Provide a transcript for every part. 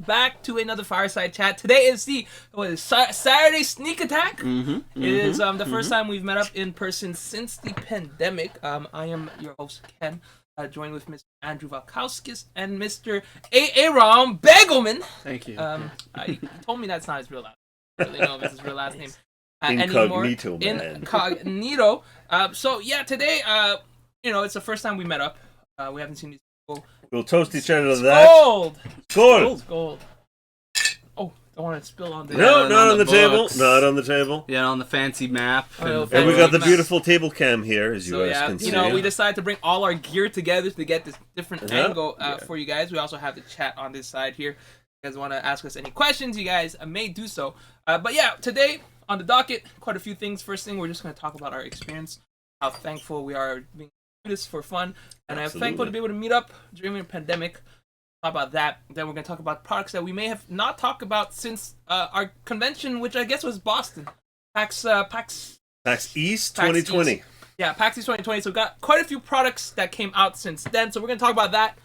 back to another Fireside Chat. Today is the Saturday Sneak Attack. It is the first time we've met up in person since the pandemic. I am your host, Ken, joined with Mr. Andrew Valkowskis and Mr. Aaron Begelman. Thank you. He told me that's not his real last name. I don't really know if it's his real last name. Incognito, man. Incognito. So, yeah, today, it's the first time we met up. We haven't seen these people. We'll toast each other to that. Gold. Oh, don't want to spill on the... No, not on the table. Not on the table. Yeah, on the fancy map. And we got the beautiful table cam here, as you guys can see. We decided to bring all our gear together to get this different angle for you guys. We also have the chat on this side here. If you guys want to ask us any questions, you guys may do so. But yeah, today on the docket, quite a few things. First thing, we're just going to talk about our experience, how thankful we are being this for fun, and I'm thankful to be able to meet up during the pandemic. Talk about that. Then we're going to talk about products that we may have not talked about since our convention, which I guess was Boston. PAX East 2020. East. Yeah, PAX East 2020. So we've got quite a few products that came out since then. So we're going to talk about that.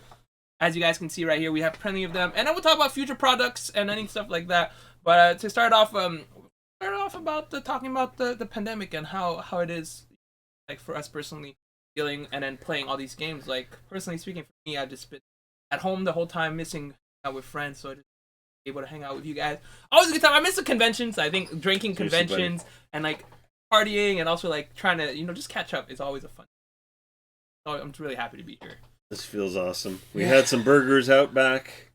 As you guys can see right here, we have plenty of them. And then we'll talk about future products and any stuff like that. But to start off about talking about the pandemic and how it is, like, for us personally, dealing and then playing all these games. Like, personally speaking, for me, I've just been at home the whole time, missing out with friends, so I just able to hang out with you guys. Always a good time. I miss the conventions. I think drinking conventions and like partying and also like trying to just catch up is always a fun. So I'm just really happy to be here. This feels awesome. We had some burgers out back.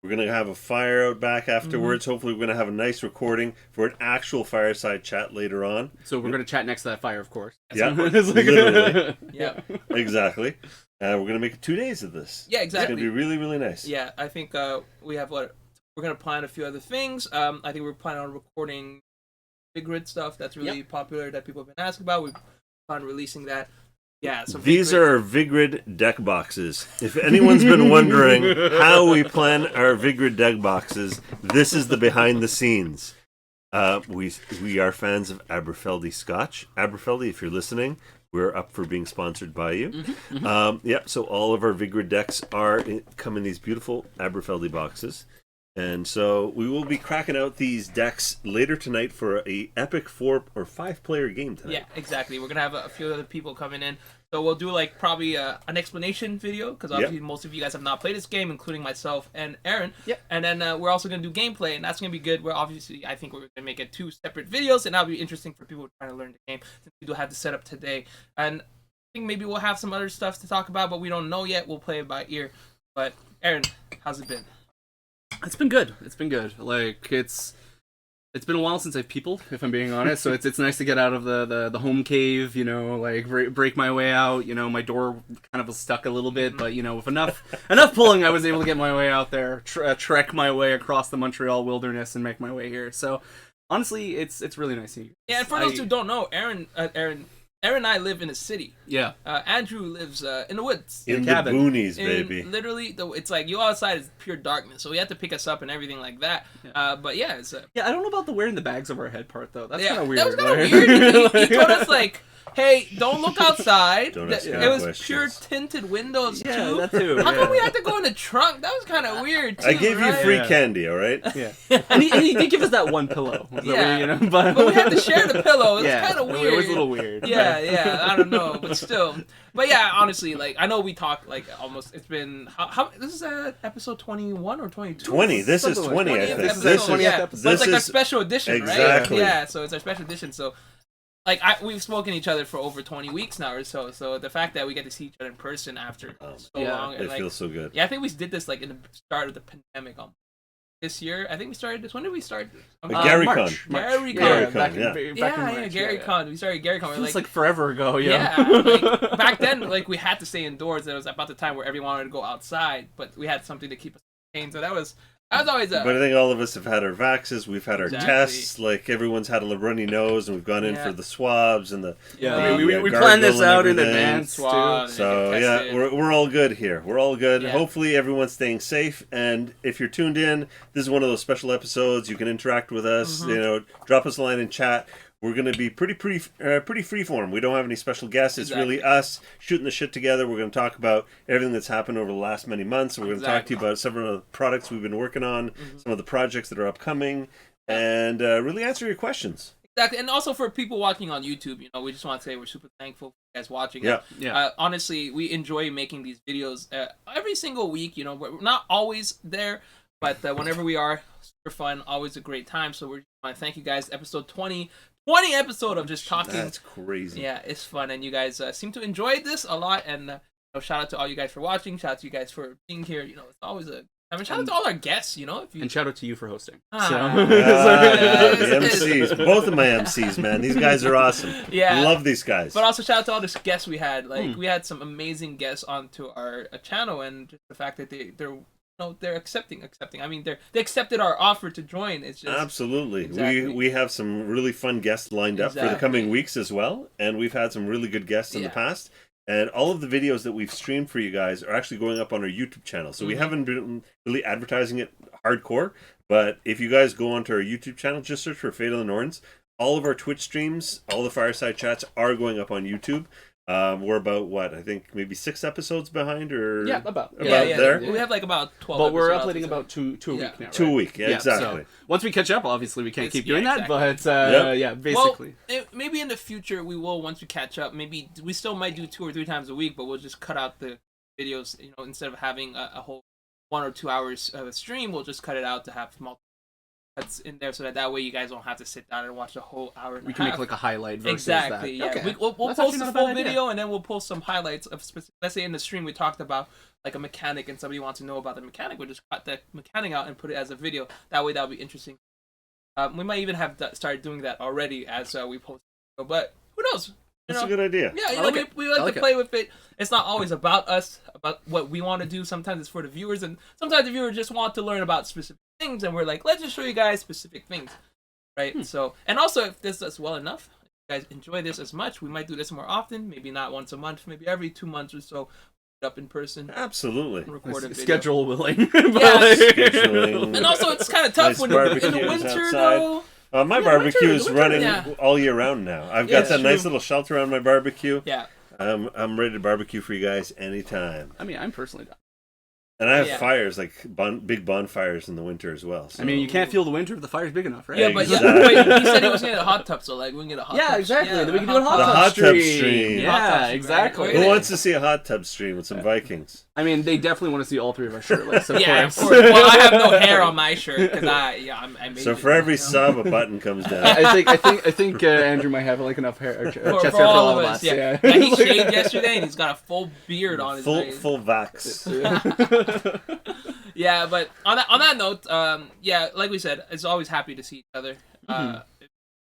We're going to have a fire out back afterwards. Hopefully we're going to have a nice recording for an actual fireside chat later on. So we're going to chat next to that fire, of course. Yeah, literally. Yeah. Exactly. We're going to make 2 days of this. Yeah, exactly. It's going to be really, really nice. Yeah, I think we have we're going to plan a few other things. I think we're planning on recording Big Grid stuff that's really popular that people have been asking about. We plan on releasing that. Yeah, so these are Vigrid deck boxes. If anyone's been wondering how we plan our Vigrid deck boxes, this is the behind the scenes. We are fans of Aberfeldy Scotch. Aberfeldy, if you're listening, we're up for being sponsored by you. So all of our Vigrid decks come in these beautiful Aberfeldy boxes. And so we will be cracking out these decks later tonight for a epic 4 or 5 player game tonight. Yeah, exactly. We're going to have a few other people coming in. So we'll do like probably an explanation video because obviously most of you guys have not played this game, including myself and Aaron. And then we're also going to do gameplay, and that's going to be good. I think we're going to make it 2 separate videos, and that'll be interesting for people trying to learn the game since we do have the setup today. And I think maybe we'll have some other stuff to talk about, but we don't know yet. We'll play it by ear. But Aaron, how's it been? It's been good. Like, it's been a while since I've peopled, if I'm being honest. So it's nice to get out of the home cave, like break my way out. My door kind of was stuck a little bit, but with enough pulling, I was able to get my way out there, trek my way across the Montreal wilderness, and make my way here. So honestly, it's really nice here. Yeah, and for those who don't know, Aaron and I live in a city. Yeah. Andrew lives in the woods. In the boonies, baby. Literally, it's like you outside is pure darkness, so he had to pick us up and everything like that. Yeah. But yeah, it's... yeah, I don't know about the wearing the bags over our head part, though. That's kind of weird. That was kind of weird. He told us, like, hey, don't look outside. Don't ask it was pure tinted windows, too. That too. How come we had to go in the trunk? That was kind of weird, too, I gave you free candy, all right? Yeah. And he did give us that one pillow. But we had to share the pillow. It was kind of weird. It was a little weird. Yeah, I don't know, but still. But yeah, honestly, like, I know we talked, like, almost, it's been, how this is episode 21 or 22? 20, this is 20, I think. This is 20th episode. But it's like our special edition, exactly. Right? Yeah, so it's our special edition, so, like, we've spoken to each other for over 20 weeks now or so the fact that we get to see each other in person after so long. And, it feels so good. Yeah, I think we did this, like, in the start of the pandemic this year. I think we started this. When did we start? GaryCon. GaryCon. Yeah, GaryCon. We started GaryCon. Feels like forever ago. Yeah. Like, back then, like, we had to stay indoors. It was about the time where everyone wanted to go outside, but we had something to keep us entertained. So that was always But I think all of us have had our vaxes. We've had our tests. Like, everyone's had a runny nose, and we've gone in for the swabs and the we planned this out in advance too. So yeah, we're all good here. We're all good. Yeah. Hopefully everyone's staying safe. And if you're tuned in, this is one of those special episodes. You can interact with us. Drop us a line in chat. we're going to be pretty freeform. We don't have any special guests. It's really us shooting the shit together. We're going to talk about everything that's happened over the last many months. We're going to talk to you about several of the products we've been working on, some of the projects that are upcoming, and really answer your questions. Exactly, and also for people watching on YouTube, we just want to say we're super thankful for you guys watching. Yeah. Honestly, we enjoy making these videos every single week. We're not always there, but whenever we are, super fun, always a great time. So we want to thank you guys. Episode 20 episode of just talking. That's crazy. Yeah, it's fun, and you guys seem to enjoy this a lot. And shout out to all you guys for watching. Shout out to you guys for being here. It's always shout out to all our guests, And shout out to you for hosting. The MCs. Both of my MCs, man. These guys are awesome. Yeah. Love these guys. But also shout out to all the guests we had. We had some amazing guests onto our channel, and just the fact that they're accepting. I mean, they accepted our offer to join. It's just absolutely. Exactly. We have some really fun guests lined up for the coming weeks as well, and we've had some really good guests in the past. And all of the videos that we've streamed for you guys are actually going up on our YouTube channel. So we haven't been really advertising it hardcore, but if you guys go onto our YouTube channel, just search for Fate of the Norns. All of our Twitch streams, all the Fireside chats are going up on YouTube. We're about, I think maybe 6 episodes behind, or about there. We have about 12. But we're uploading about two a week now. Right? 2 a week, exactly. So once we catch up, obviously we can't keep doing that, but basically. Well, maybe in the future we will. Once we catch up, maybe we still might do 2 or 3 times a week, but we'll just cut out the videos. Instead of having a whole 1 or 2 hours of a stream, we'll just cut it out to have multiple cuts in there, so that way you guys don't have to sit down and watch the whole hour and we a can half. make like a highlight versus exactly that. Yeah, okay. we'll That's post the not a full bad idea. video, and then we'll post some highlights of specific. Let's say in the stream we talked about like a mechanic and somebody wants to know about the mechanic, we'll just cut the mechanic out and put it as a video. That way that'll be interesting. We might even have started doing that already as we post, but who knows? That's a good idea. Yeah, we I like to play with it. It's not always about us, about what we want to do. Sometimes it's for the viewers, and sometimes the viewers just want to learn about specific things, and we're like, let's just show you guys specific things, right? So, and also if this does well enough, if you guys enjoy this as much, we might do this more often. Maybe not once a month, maybe every 2 months or so. Up in person. Absolutely. Record a video. Schedule willing. Scheduling. And also it's kind of tough when in the winter though. My barbecue is running all year round now. I've got that nice little shelter on my barbecue. Yeah. I'm ready to barbecue for you guys anytime. I mean, I'm personally done. And I have fires, like big bonfires in the winter as well. So. I mean, you can't feel the winter if the fire's big enough, right? Yeah, but wait, he said he was going to get a hot tub, so like we can get a hot tub. Yeah, exactly. Yeah, Then we can do a hot tub stream. Yeah, exactly. Who wants to see a hot tub stream with some Vikings? I mean, they definitely want to see all 3 of our shirtless, of of course. Well, I have no hair on my shirt because I made So it, for every sub, a button comes down. I think Andrew might have like enough hair, chest hair for all of us. Yeah, he shaved yesterday and he's got a full beard on his face. Full vax. Yeah, but on that note, like we said, it's always happy to see each other.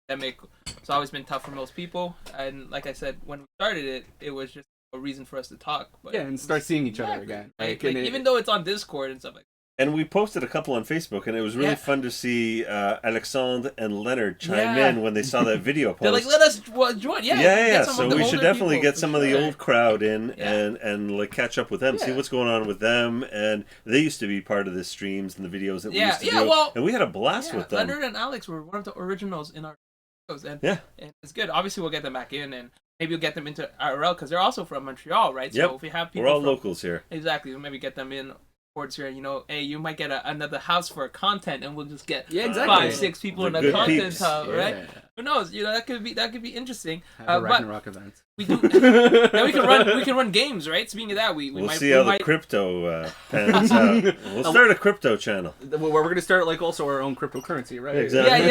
It's always been tough for most people, and like I said, when we started it was just a reason for us to talk. But and start seeing each other again. Like even though it's on Discord and stuff like that. And we posted a couple on Facebook, and it was really fun to see Alexandre and Leonard chime in when they saw that video post. They're like, let us join. Yeah. So we should definitely get some of the old crowd in and like catch up with them, see what's going on with them. And they used to be part of the streams and the videos that we used to do. Well, and we had a blast with them. Leonard and Alex were one of the originals in our videos, and it's good. Obviously, we'll get them back in, and maybe we'll get them into IRL because they're also from Montreal, right? So if we have people, we're all locals here. Exactly. We'll maybe get them in. Here, hey, you might get another house for content, and we'll just get 5-6 people in the content hub, right? Who knows? That could be interesting. Have a Ragnarok event. We do. Now we can run games, right? Speaking of that, we'll see how the crypto pans out. We'll start a crypto channel. We're gonna start like also our own cryptocurrency, right? Exactly.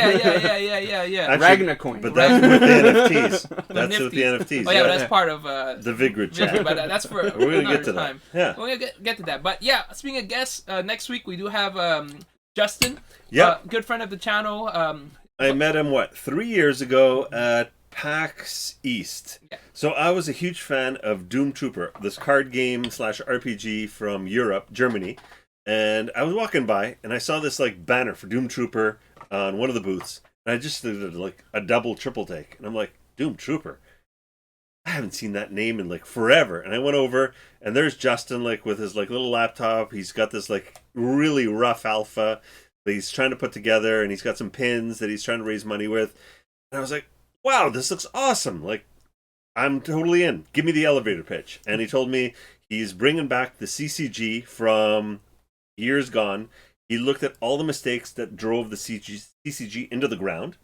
Yeah. Ragnacoin. But that's with the NFTs. That's with the NFTs. Oh yeah, but that's part of the Vigrid chat. But that's for we're gonna get to time. That. Yeah, we're gonna get to that. But yeah, speaking of guests, next week we do have Justin. Good friend of the channel. I met him 3 years ago at PAX East. Yeah. So I was a huge fan of Doom Trooper, this card game / RPG from Europe, Germany. And I was walking by and I saw this like banner for Doom Trooper on one of the booths. And I just did like a double triple take. And I'm like, Doom Trooper? I haven't seen that name in like forever. And I went over and there's Justin like with his like little laptop. He's got this like really rough alpha that he's trying to put together, and he's got some pins that he's trying to raise money with. And I was like, wow, this looks awesome. Like, I'm totally in. Give me the elevator pitch. And he told me he's bringing back the CCG from years gone. He looked at all the mistakes that drove the CCG into the ground,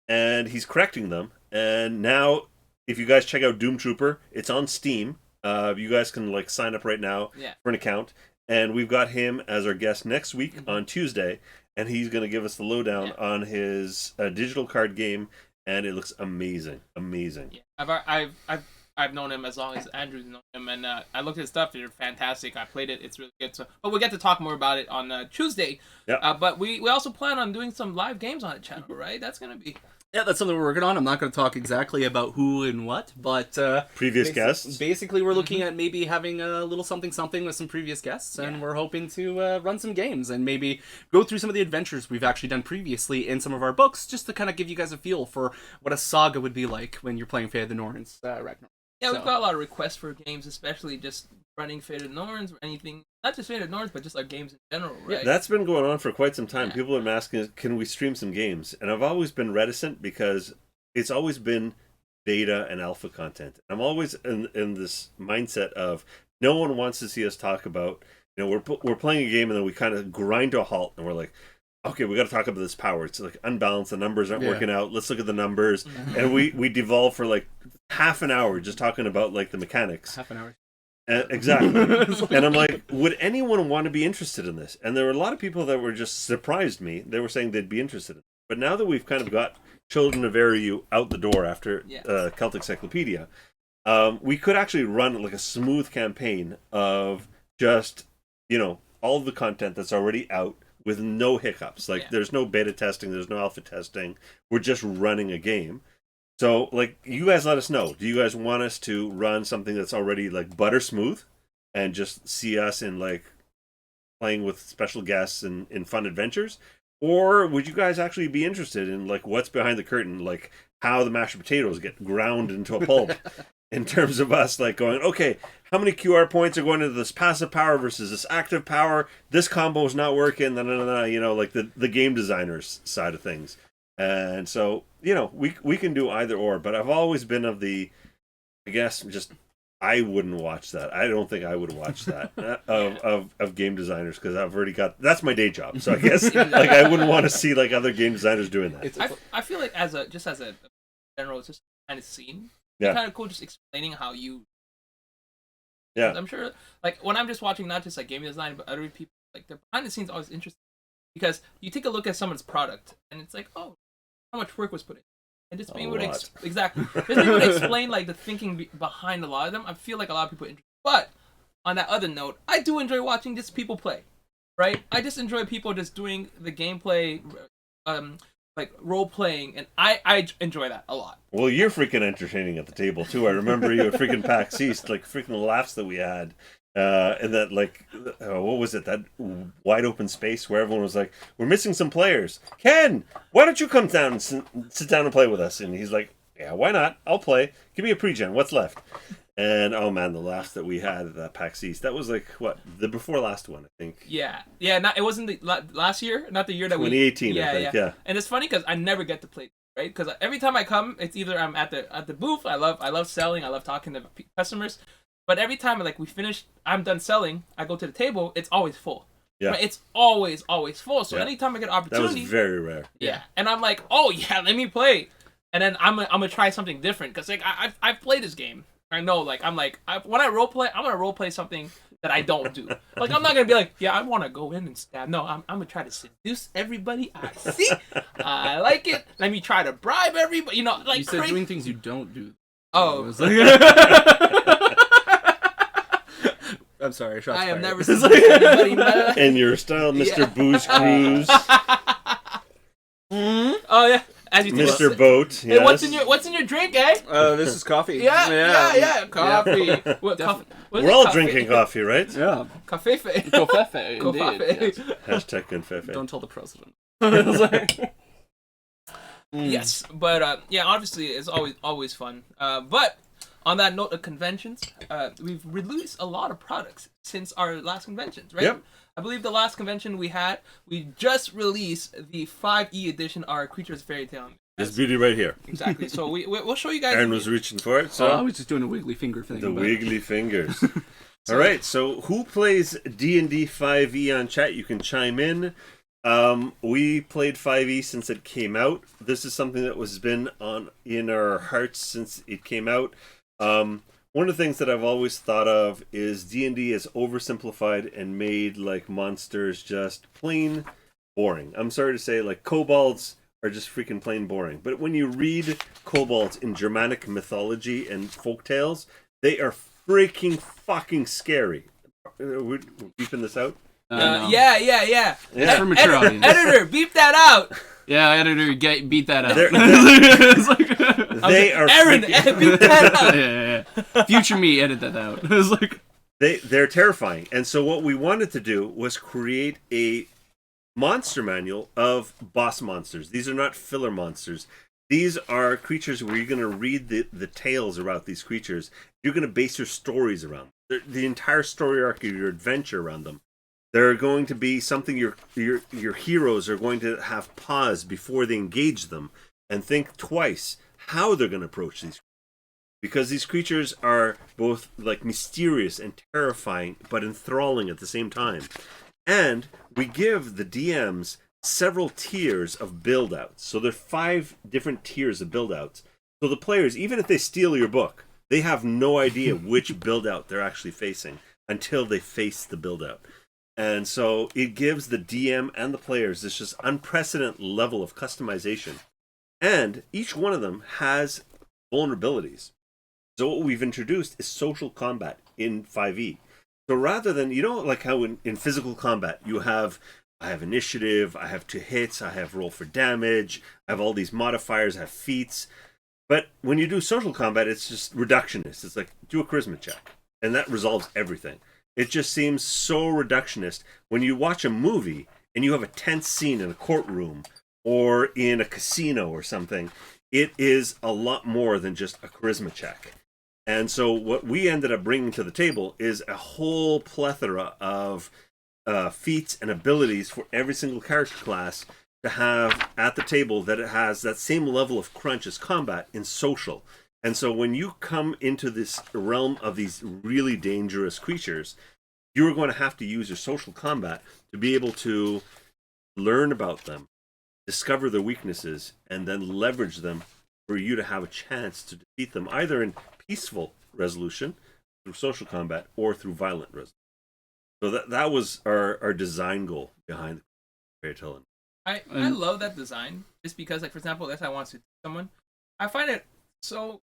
and he's correcting them. And now, if you guys check out Doom Trooper, it's on Steam. You guys can like sign up right now for an account. And we've got him as our guest next week on Tuesday, and he's going to give us the lowdown on his digital card game, and it looks amazing, amazing. Yeah, I've known him as long as Andrew's known him, and I looked at his stuff. They're fantastic. I played it. It's really good. So, but we'll get to talk more about it on Tuesday. Yeah. But we also plan on doing some live games on the channel, right? That's gonna be. Yeah, that's something we're working on. I'm not going to talk exactly about who and what, but previous guests. Basically, we're looking at maybe having a little something with some previous guests, and we're hoping to run some games and maybe go through some of the adventures we've actually done previously in some of our books, just to kind of give you guys a feel for what a saga would be like when you're playing Fate of the Norns, Ragnar. Yeah, we've got a lot of requests for games, especially just running Fate of the Norns or anything. Not just Fate of the Norns, but just like games in general, right? Yeah, that's been going on for quite some time. People have been asking, can we stream some games? And I've always been reticent because it's always been beta and alpha content. I'm always in this mindset of no one wants to see us talk about, we're playing a game and then we kind of grind to a halt and we're like, okay, we got to talk about this power. It's like unbalanced. The numbers aren't working out. Let's look at the numbers. And we devolve for like half an hour just talking about like the mechanics. Half an hour. Exactly. And I'm like, would anyone want to be interested in this? And there were a lot of people that were just surprised me. They were saying they'd be interested in it. But now that we've kind of got Children of Eriu out the door after Celtic Cyclopedia, we could actually run like a smooth campaign of just, all the content that's already out with no hiccups. Like there's no beta testing, there's no alpha testing. We're just running a game. So, like, you guys let us know. Do you guys want us to run something that's already, like, butter smooth and just see us in, like, playing with special guests and in fun adventures? Or would you guys actually be interested in, like, what's behind the curtain? Like, how the mashed potatoes get ground into a pulp in terms of us, like, going, okay, how many QR points are going into this passive power versus this active power? This combo is not working, like the game designer's side of things. And so, we can do either or, but I've always been of the, I guess, just, I wouldn't watch that. I don't think I would watch that of game designers, because I've already got, that's my day job. So I guess, like, I wouldn't want to see, like, other game designers doing that. I feel like as a general, it's just kind of scene. It's kind of cool just explaining how you. Yeah. I'm sure, like, when I'm just watching not just, like, game design, but other people, like, their behind the scenes always interesting. Because you take a look at someone's product, and it's like, oh, how much work was put in, and just being able to just being able to explain like the thinking behind a lot of them. I feel like a lot of people are interested. But on that other note, I do enjoy watching just people play, right? I just enjoy people just doing the gameplay, like role playing, and I enjoy that a lot. Well, you're freaking entertaining at the table too. I remember you at freaking PAX East, like freaking laughs that we had. And that, like, what was it? That wide open space where everyone was like, "We're missing some players. Ken, why don't you come down and sit down and play with us?" And he's like, "Yeah, why not? I'll play. Give me a pre-gen. What's left?" And oh man, the laughs that we had at that PAX East. That was like what, the before last one, I think. Yeah. It wasn't the last year, not the year that 2018. I think. Yeah. And it's funny because I never get to play, right? Because every time I come, it's either I'm at the booth. I love selling. I love talking to customers. But every time, like, I'm done selling, I go to the table, it's always full. Yeah. Right? It's always full. So anytime I get an opportunity. That was very rare. Yeah. And I'm like, oh, yeah, let me play. And then I'm gonna try something different. Because, like, I've played this game. I know, like, when I roleplay, I'm going to roleplay something that I don't do. Like, I'm not going to be like, yeah, I want to go in and stab. No, I'm going to try to seduce everybody I see. I like it. Let me try to bribe everybody. Like, you said doing things you don't do. Oh. I'm sorry, shots I have fired. never seen anybody mad. In your style, Mr. Booze Cruise. Oh yeah, as you Mr. Boat. Hey, Yes. what's in your drink, eh? This is coffee. Yeah, coffee. Yeah. Coffee. We're all drinking coffee, right? Yeah. Cafefe. Covfefe, indeed. Yes. Hashtag Confefe. Don't tell the president. Yes, but obviously it's always fun. But on that note of conventions, we've released a lot of products since our last conventions, right? Yep. I believe the last convention we just released the 5e edition, our Creatures Fairy Tale. This beauty right here. Exactly. So we'll show you guys. Aaron was reaching for it, so I was just doing a wiggly finger thing. the wiggly fingers. All right, so who plays D&D 5e on chat? You can chime in. We played 5e since it came out. This is something that was been in our hearts since it came out. One of the things that I've always thought of is D&D is oversimplified and made like monsters just plain boring. I'm sorry to say, like kobolds are just freaking plain boring. But when you read kobolds in Germanic mythology and folktales, they are freaking fucking scary. We're beeping this out? No. Yeah. For mature audience. Editor, beep that out. Yeah, editor, beat that out. They are Aaron, beep that out. Yeah. Future me, edit that out. It was like they're terrifying. And so what we wanted to do was create a monster manual of boss monsters. These are not filler monsters. These are creatures where you're going to read the tales about these creatures. You're going to base your stories around them. The entire story arc of your adventure around them. They're going to be something your heroes are going to have pause before they engage them and think twice how they're going to approach these. Because these creatures are both like mysterious and terrifying, but enthralling at the same time. And we give the DMs several tiers of build-outs. So there are 5 different tiers of build-outs. So the players, even if they steal your book, they have no idea which build-out they're actually facing until they face the build-out. And so it gives the DM and the players this just unprecedented level of customization. And each one of them has vulnerabilities. So what we've introduced is social combat in 5e. So rather than, like how in physical combat, I have initiative, I have 2 hits, I have roll for damage, I have all these modifiers, I have feats. But when you do social combat, it's just reductionist. It's like, do a charisma check. And that resolves everything. It just seems so reductionist. When you watch a movie and you have a tense scene in a courtroom or in a casino or something, it is a lot more than just a charisma check. And so what we ended up bringing to the table is a whole plethora of feats and abilities for every single character class to have at the table, that it has that same level of crunch as combat in social. And so when you come into this realm of these really dangerous creatures, you're going to have to use your social combat to be able to learn about them, discover their weaknesses, and then leverage them for you to have a chance to defeat them, either in peaceful resolution through social combat or through violent resolution. So that was our design goal behind the fairy tale. I love that design, just because, like, for example, if I want to teach someone, I find it so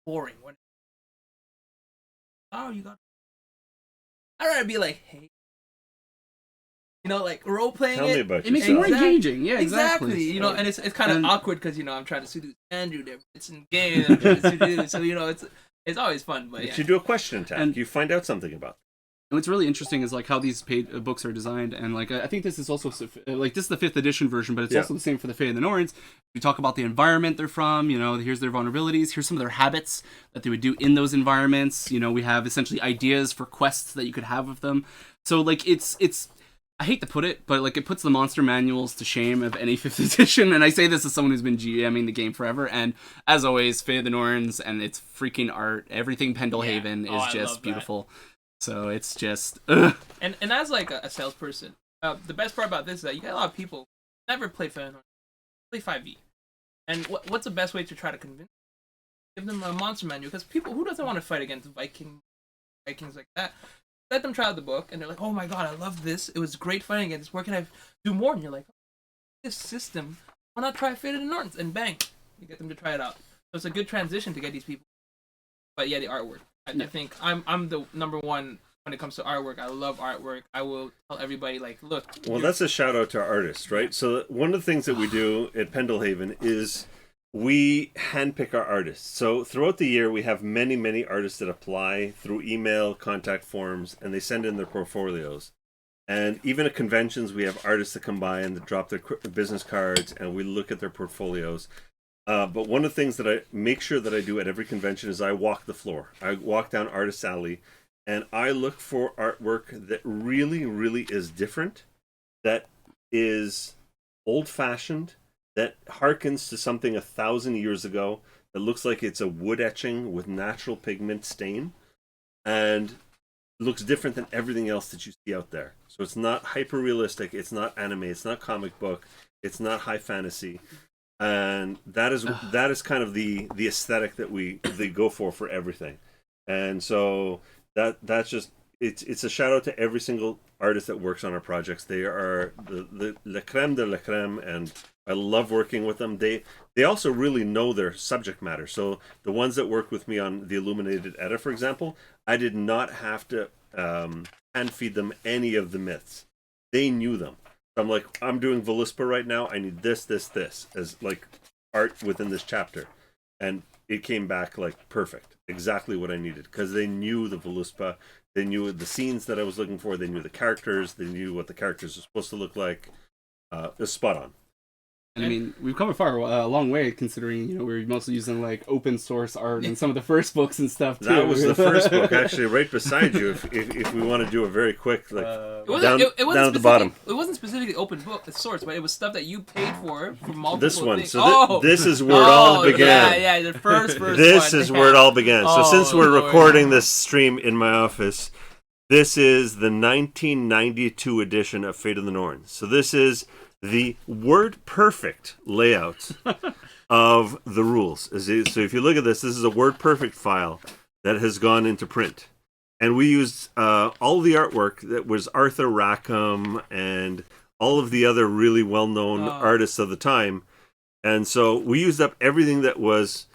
boring when you got. I'd rather be like, hey, like role playing. Tell me about it. It makes it more engaging. Yeah, exactly. And it's kind of awkward because I'm trying to do Andrew there. It's in game. I'm trying to do, so it's always fun. But you should do a question tag. And you find out something about them. And what's really interesting is like how these paid books are designed, and like I think this is also like this is the 5th edition version, but it's also the same for the Fae and the Norns. We talk about the environment they're from. Here's their vulnerabilities. Here's some of their habits that they would do in those environments. We have essentially ideas for quests that you could have with them. So like it's. I hate to put it, but like it puts the monster manuals to shame of any 5th edition, and I say this as someone who's been GMing the game forever. And as always, Fae of the Norns and its freaking art, everything Pendelhaven is just beautiful. So it's just and as like a salesperson, the best part about this is that you got a lot of people who never play play 5e, and what's the best way to try to convince? Give them a monster manual, because who doesn't want to fight against Vikings like that? Let them try out the book, and they're like, "Oh my god, I love this! It was great fighting against. Where can I do more?" And you're like, "This system, why not try Fate of the Norns?" And bang, you get them to try it out. So it's a good transition to get these people. But yeah, the artwork. I think I'm the number one when it comes to artwork. I love artwork. I will tell everybody, like, look. Well, that's a shout out to our artists, right? So one of the things that we do at Pendelhaven is we handpick our artists. So throughout the year, we have many, many artists that apply through email, contact forms, and they send in their portfolios. And even at conventions, we have artists that come by and drop their business cards, and we look at their portfolios. But one of the things that I make sure that I do at every convention is I walk the floor. I walk down Artist Alley, and I look for artwork that really, really is different, that is old-fashioned, that harkens to something 1,000 years ago that looks like it's a wood etching with natural pigment stain, and looks different than everything else that you see out there. So it's not hyper realistic, it's not anime, it's not comic book, it's not high fantasy, and that is kind of the aesthetic that they go for everything. And so that's just it's a shout out to every single artist that works on our projects. They are the la creme de la creme, and I love working with them. They also really know their subject matter. So the ones that worked with me on the Illuminated Edda, for example, I did not have to hand feed them any of the myths. They knew them. I'm like, I'm doing Voluspa right now. I need this as like art within this chapter, and it came back like perfect, exactly what I needed, because they knew the Voluspa, they knew the scenes that I was looking for, they knew the characters, they knew what the characters were supposed to look like. It was spot on. And I mean, we've come a long way, considering we're mostly using like open source art in some of the first books and stuff too. That was the first book, actually, right beside you. If we want to do a very quick, like down at the bottom. It wasn't specifically open book source, but it was stuff that you paid for multiple. This one. Things. So this is where it all began. Yeah, the first. This is where it all began. So since we're recording this stream in my office, this is the 1992 edition of Fate of the Norns. So this is the word perfect layout of the rules. So if you look at this is a word perfect file that has gone into print, and we used all the artwork that was Arthur Rackham and all of the other really well-known artists of the time, and so we used up everything that was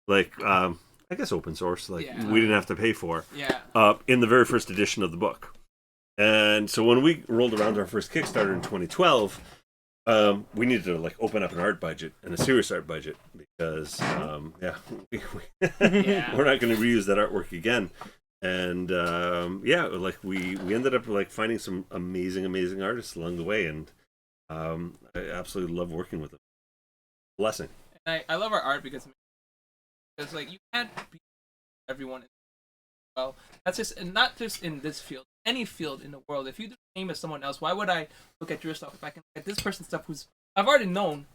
like I guess open source, like we didn't have to pay for in the very first edition of the book. And so when we rolled around our first Kickstarter in 2012, we needed to like open up an art budget and a serious art budget, because we're not going to reuse that artwork again. And like we ended up like finding some amazing artists along the way, and I absolutely love working with them. Blessing. I love our art because like you can't be everyone. Well, that's just, and not just in this field, any field in the world. If you do the same as someone else, why would I look at your stuff if I can look at this person's stuff who's I've already known,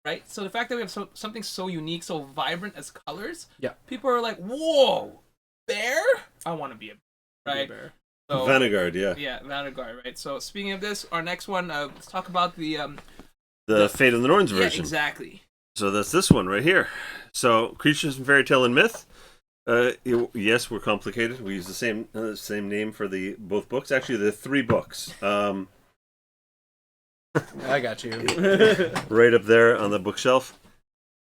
right? So the fact that we have something so unique, so vibrant as colors, people are like, "Whoa, bear! I want to be a bear." Right? Bear. So, Vanguard, Vanguard, right? So speaking of this, our next one, let's talk about the Fate of the Norns version. Yeah, exactly. So that's this one right here. So creatures from fairy tale and myth. Yes, we're complicated. We use the same name for the both books. Actually, the 3 books. I got you. Right up there on the bookshelf.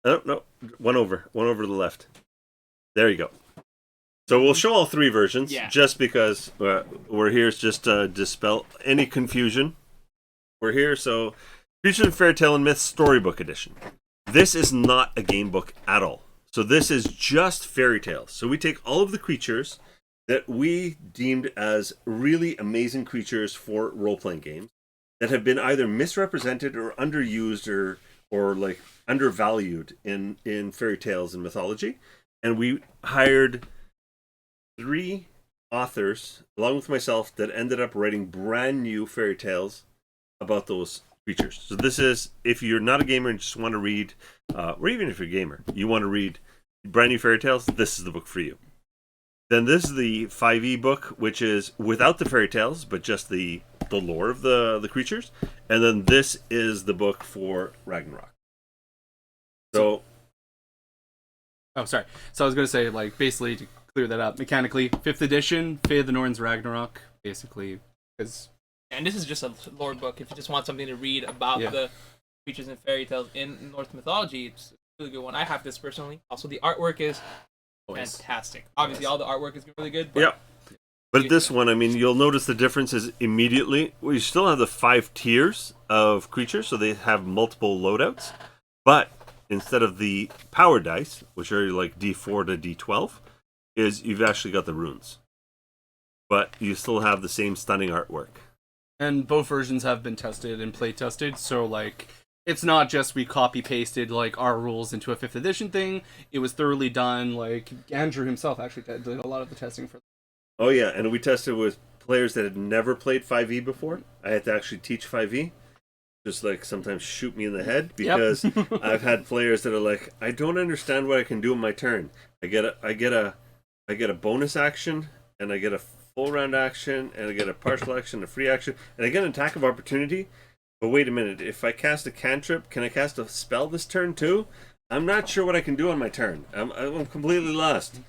Oh no, one over to the left. There you go. So we'll show all 3 versions, just because we're here just to dispel any confusion. We're here, so Creatures of Fairy Tale and Myth Storybook Edition. This is not a game book at all. So this is just fairy tales. So we take all of the creatures that we deemed as really amazing creatures for role-playing games that have been either misrepresented or underused or like undervalued in fairy tales and mythology. And we hired 3 authors, along with myself, that ended up writing brand new fairy tales about those creatures. So this is, if you're not a gamer and just want to read, or even if you're a gamer, you want to read brand new fairy tales, this is the book for you. Then this is the 5e book, which is without the fairy tales, but just the lore of the creatures. And then this is the book for Ragnarok. So sorry. So I was going to say, like, basically to clear that up, mechanically, 5th edition, Fate of the Norns Ragnarok, basically, because... And this is just a lore book. If you just want something to read about the creatures and fairy tales in Norse mythology, it's a really good one. I have this personally. Also, the artwork is fantastic. Obviously, all the artwork is really good. But But this one, I mean, you'll notice the differences immediately. We still have the 5 tiers of creatures, so they have multiple loadouts. But instead of the power dice, which are like D4 to D12, is you've actually got the runes. But you still have the same stunning artwork. And both versions have been tested and play tested, so like it's not just we copy pasted like our rules into a 5th edition thing. It was thoroughly done. Like Andrew himself actually did a lot of the testing for. Oh yeah, and we tested with players that had never played 5e before. I had to actually teach 5e, just like sometimes shoot me in the head because I've had players that are like, I don't understand what I can do in my turn. I get a bonus action, and I get a full round action, and I get a partial action, a free action, and I get an attack of opportunity. But wait a minute, if I cast a cantrip, can I cast a spell this turn too? I'm not sure what I can do on my turn. I'm completely lost.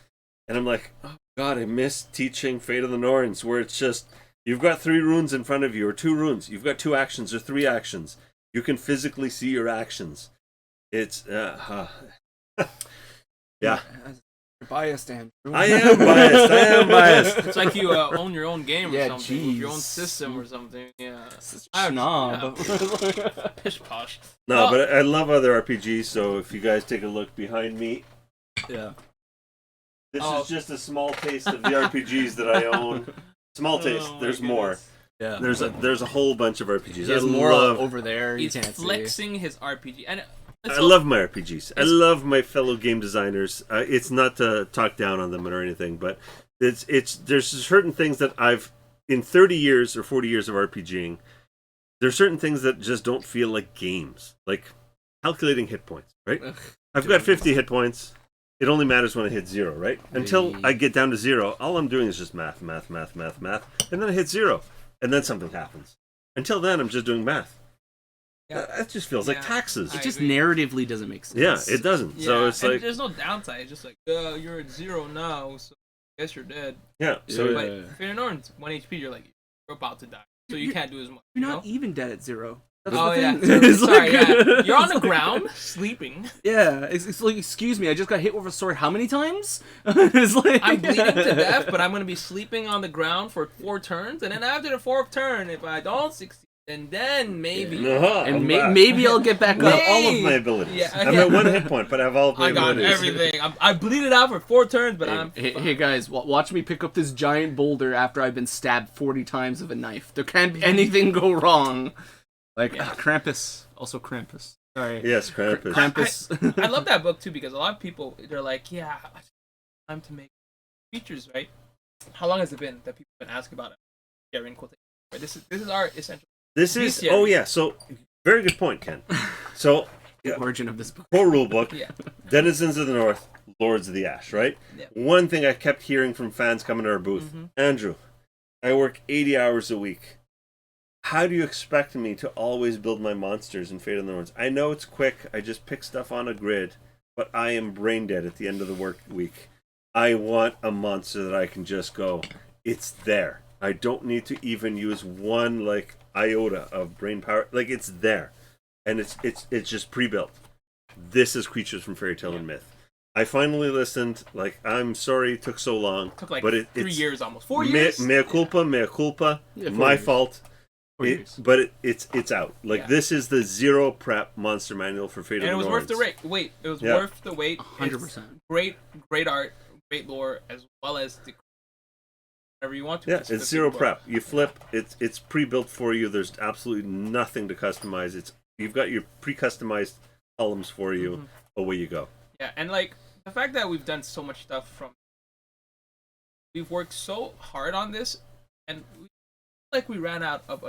And I'm like, oh god, I miss teaching Fate of the Norns, where it's just, you've got 3 runes in front of you, or 2 runes. You've got 2 actions or 3 actions. You can physically see your actions. It's, yeah. You're biased, Andrew. I am biased. It's like you own your own game or something, geez. your own system or something. Yeah. Snob. Pish posh. No, but I love other RPGs, so if you guys take a look behind me, this is just a small taste of the RPGs that I own. Small taste. There's more. Yeah. There's a whole bunch of RPGs. There's more over there. He's flexing his RPG. And I love my RPGs. I love my fellow game designers. It's not to talk down on them or anything, but there's certain things that I've, in 30 years or 40 years of RPGing, there's certain things that just don't feel like games. Like calculating hit points, right? I've got 50 hit points. It only matters when I hit 0, right? Until I get down to 0, all I'm doing is just math, and then I hit 0, and then something happens. Until then, I'm just doing math. Yeah. It just feels like taxes. It just narratively doesn't make sense. Yeah, it doesn't. Yeah, so it's like, there's no downside. It's just like, you're at 0 now, so I guess you're dead. Yeah. So but if you're in Norns, 1 HP, you're like, you're about to die, so you can't do as much. You're not even dead at 0. That's Sorry, you're on the ground sleeping. Yeah, it's like, excuse me, I just got hit with a sword how many times? It's like, I'm bleeding to death, but I'm gonna be sleeping on the ground for 4 turns, and then after the 4th turn, if I don't succeed, and then maybe, maybe I'll get back up. All of my abilities. Yeah, I'm at 1 hit point, but I have all of my abilities. I got everything. I bleed it out for 4 turns, but Hey guys, watch me pick up this giant boulder after I've been stabbed 40 times with a knife. There can't be anything go wrong. Like Krampus, also Krampus. Sorry. Yes, Krampus. Krampus. I love that book too because a lot of people they're like, yeah, time to make features, right? How long has it been that people have been asking about it? Yeah, in quotation. Right? This is our essential. So very good point, Ken. So the origin of this book. Core rule book. Denizens of the North, Lords of the Ash, right? Yeah. One thing I kept hearing from fans coming to our booth, Andrew, I work 80 hours a week. How do you expect me to always build my monsters in Fate of the Norns? I know it's quick. I just pick stuff on a grid, but I am brain dead at the end of the work week. I want a monster that I can just go, it's there. I don't need to even use one iota of brain power. Like, it's there, and it's just pre-built. This is Creatures from Fairy Tale and Myth. I finally listened. I'm sorry it took so long. It took 3 years, almost 4 years. Mea culpa. Yeah, my fault. But it's out. This is the 0 prep monster manual for Fate of the Norns. And it was worth the wait. It was worth the wait. 100%. Great art, great lore, as well as the whatever you want to. Yeah, it's 0 prep. You flip. It's pre-built for you. There's absolutely nothing to customize. You've got your pre-customized columns for you. Away you go. Yeah, and the fact that we've done so much stuff we've worked so hard on this, and we ran out of.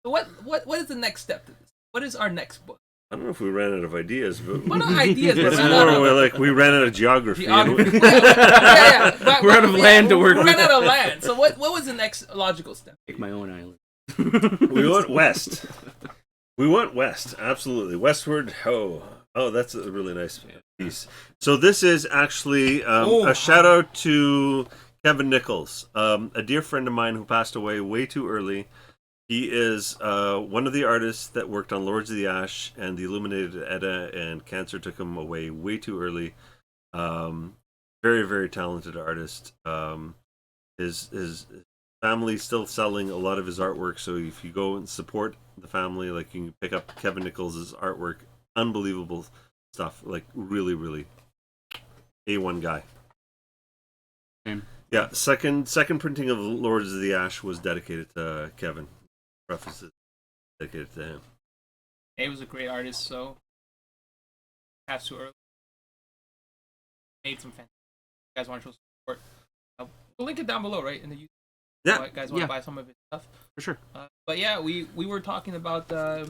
So what is the next step to this? What is our next book? I don't know if we ran out of ideas, but what are ideas? It's more we ran out of geography. We're out of land to work with. We ran out of land. So what was the next logical step? Make my own island. We went west. Absolutely. Westward. Oh, that's a really nice piece. So this is actually a shout out to Kevin Nichols, a dear friend of mine who passed away way too early. He is one of the artists that worked on Lords of the Ash and the Illuminated Edda, and cancer took him away way too early. Very, very talented artist. His family's still selling a lot of his artwork, so if you go and support the family, you can pick up Kevin Nichols' artwork. Unbelievable stuff. Really, really A1 guy. Same. Yeah, second printing of Lords of the Ash was dedicated to Kevin. Prefaces dedicated to him. He was a great artist, so passed too early. Made some fantastic. You guys want to show support? We'll link it down below, right? In the YouTube. Yeah. You guys want to buy some of his stuff? For sure. But yeah, we were talking about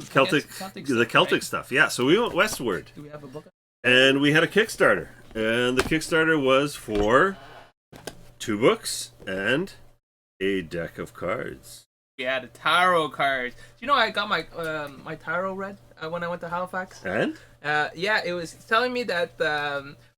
Celtic stuff, stuff. Yeah, so we went westward. Do we have a book? And we had a Kickstarter. And the Kickstarter was for 2 books and a deck of cards. Yeah, the tarot cards. Do you know I got my my tarot read when I went to Halifax? And? Yeah, it was telling me that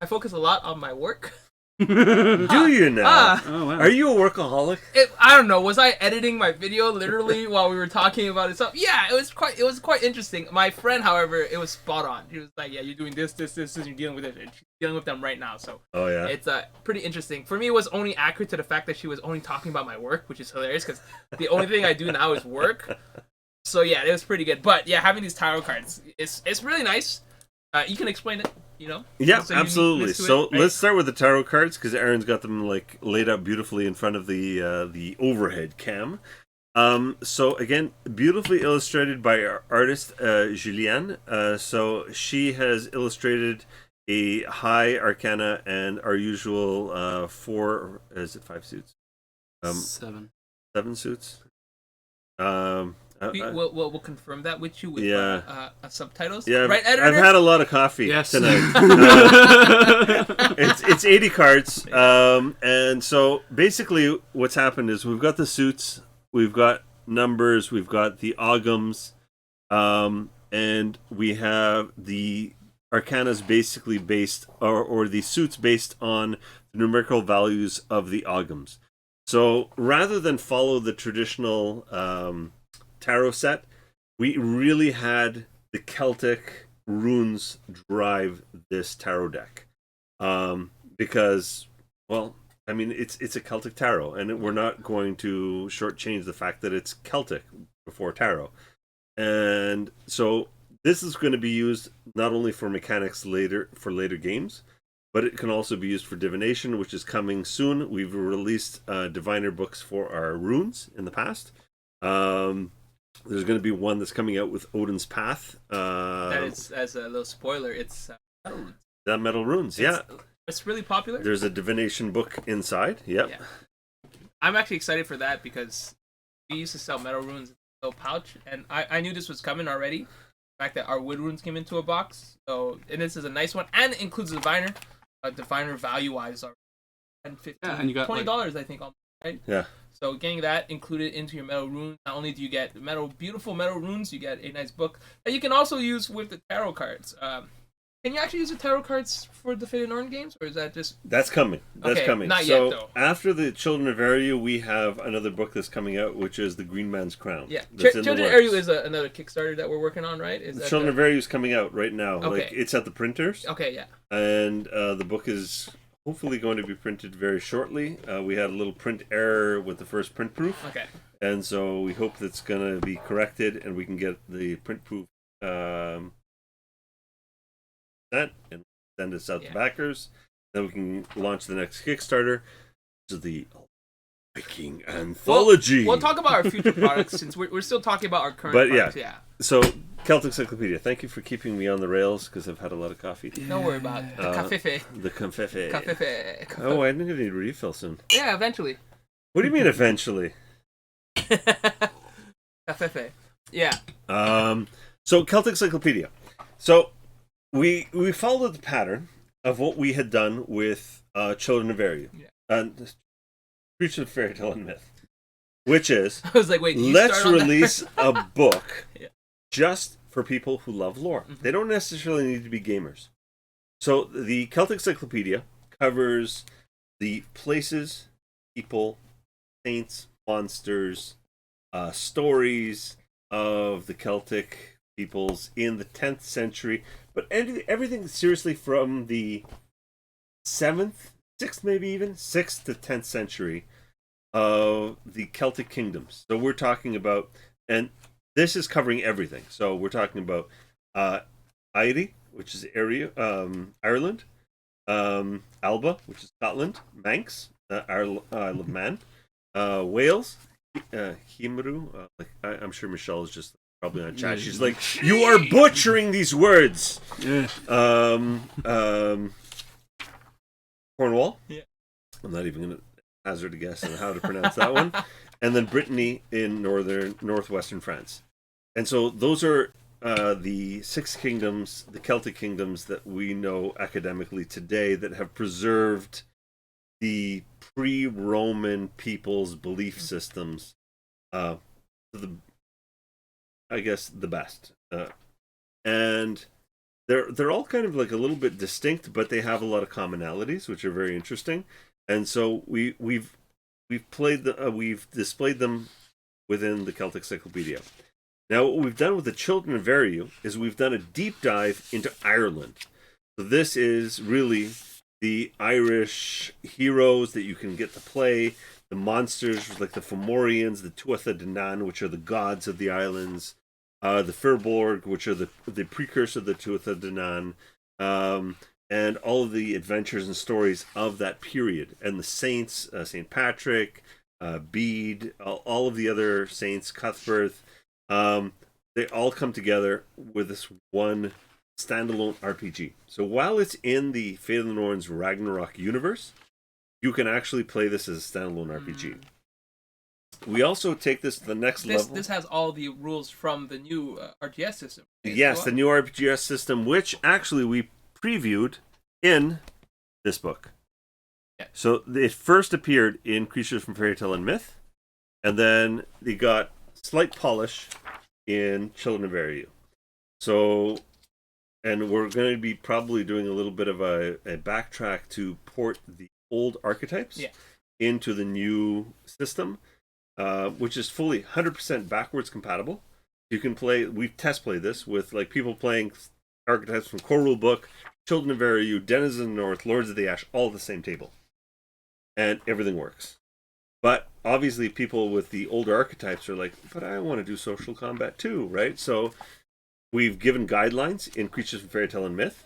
I focus a lot on my work. Do you now? Oh, wow. Are you a workaholic? I don't know. Was I editing my video literally while we were talking about it? So yeah, it was quite interesting. My friend, however, it was spot on. He was like, "Yeah, you're doing this, and you're dealing with it. And she's dealing with them right now." So Oh, yeah. it's pretty interesting. For me, it was only accurate to the fact that she was only talking about my work, which is hilarious because the only thing I do now is work. So yeah, it was pretty good. But yeah, having these tarot cards, it's really nice. You can explain it. Yeah, It's a absolutely. uniqueness to So it, right? let's start with the tarot cards because Aaron's got them like laid out beautifully in front of the overhead cam. So again, beautifully illustrated by our artist Julianne. So she has illustrated a high arcana and our usual 5 suits? 7. 7 suits. We'll confirm that with you with subtitles. Yeah, right, I've editor? had a lot of coffee Yes. tonight. It's 80 cards, and so basically what's happened is we've got the suits, we've got numbers, we've got the ogams, and we have the arcanas basically based, or the suits based on the numerical values of the ogams. So rather than follow the traditional tarot set, we really had the Celtic runes drive this tarot deck, because, well, I mean, it's a Celtic tarot, and we're not going to shortchange the fact that it's Celtic before tarot. And so this is going to be used not only for mechanics for later games, but it can also be used for divination, which is coming soon. We've released diviner books for our runes in the past. There's going to be one that's coming out with Odin's Path. That is, as a little spoiler, it's metal runes. The metal runes, yeah. It's really popular. There's a divination book inside. Yep. Yeah. I'm actually excited for that because we used to sell metal runes in a little pouch, and I knew this was coming already. The fact that our wood runes came into a box, and this is a nice one, and it includes a diviner. Diviner value-wise are $10, $15, and you got $20, I think, right? Yeah. So getting that included into your metal runes, not only do you get beautiful metal runes, you get a nice book that you can also use with the tarot cards. Can you actually use the tarot cards for the Fate of Norn games, or is that just... That's coming. That's okay, coming. not so yet, though. After the Children of Ariu, we have another book that's coming out, which is The Green Man's Crown. Yeah. That's in Children the of works. Ariu is another Kickstarter that we're working on, right? Is The that Children of Ariu is coming out right now. Okay. Like, it's at the printers. Okay, yeah. And the book is hopefully going to be printed very shortly. We had a little print error with the first print proof. Okay. And so we hope that's going to be corrected and we can get the print proof sent and send us out to backers. Then we can launch the next Kickstarter, which is the Viking Anthology. We'll talk about our future products since we're still talking about our current products. Yeah. So, Celtic Cyclopedia, thank you for keeping me on the rails because I've had a lot of coffee. Don't worry about it. The cafefe. The confefe. Cafefe. Oh, I need a refill soon. Yeah, eventually. What do you mean eventually? Cafefe. Yeah. So Celtic Cyclopedia. So we followed the pattern of what we had done with Children of Ariu. Yeah. Creatures of Fairy Tale and Myth. Which is, I was like, wait, let's release a book just for people who love lore. Mm-hmm. They don't necessarily need to be gamers. So the Celtic Cyclopedia covers the places, people, saints, monsters, stories of the Celtic peoples in the 10th century, but everything seriously from the 7th, 6th maybe even, 6th to 10th century of the Celtic kingdoms. So we're talking about, and this is covering everything. So we're talking about Eire, which is Ireland, Alba, which is Scotland, Manx, Isle of Man, Wales, Himru. I'm sure Michelle is just probably on chat. She's like, "You are butchering these words." Cornwall. Yeah. I'm not even gonna. hazard a guess on how to pronounce that one, and then Brittany in northwestern France. And so those are the 6 kingdoms, the Celtic kingdoms that we know academically today that have preserved the pre-Roman people's belief systems, I guess the best. And they're all kind of like a little bit distinct, but they have a lot of commonalities, which are very interesting. And so we've displayed them within the Celtic Cyclopedia. Now, what we've done with the Children of Veru is we've done a deep dive into Ireland. So this is really the Irish heroes that you can get to play, the monsters like the Fomorians, the Tuatha De Nan, which are the gods of the islands, the Firbolg, which are the precursor of the Tuatha De Nan, and all of the adventures and stories of that period. And the saints, St. Patrick, Bede, all of the other saints, Cuthbert, they all come together with this one standalone RPG. So while it's in the Fate of the Norns Ragnarok universe, you can actually play this as a standalone RPG. We also take this to the next level. This has all the rules from the new RTS system. Right? Yes, the new RTS system, which actually we previewed in this book. Yeah. So it first appeared in Creatures from Fairy Tale and Myth, and then they got slight polish in Children of Veru. So, and we're going to be probably doing a little bit of a backtrack to port the old archetypes into the new system, which is fully 100% backwards compatible. You can play, we test play this with like people playing archetypes from Core Rule Book, Children of Veru, Denizens of the North, Lords of the Ash, all at the same table. And everything works. But obviously people with the older archetypes are like, but I want to do social combat too, right? So we've given guidelines in Creatures from Fairy Tale and Myth.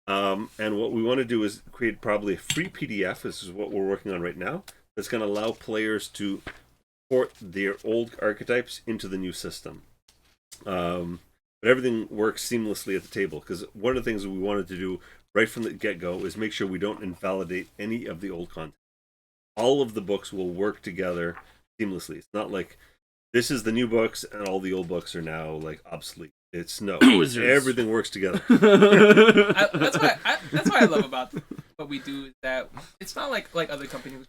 And what we want to do is create probably a free PDF. This is what we're working on right now. That's going to allow players to port their old archetypes into the new system. But everything works seamlessly at the table, because one of the things that we wanted to do right from the get-go is make sure we don't invalidate any of the old content. All of the books will work together seamlessly. It's not like this is the new books and all the old books are now like obsolete. It's no, everything works together. That's what I love about what we do, is that it's not like other companies.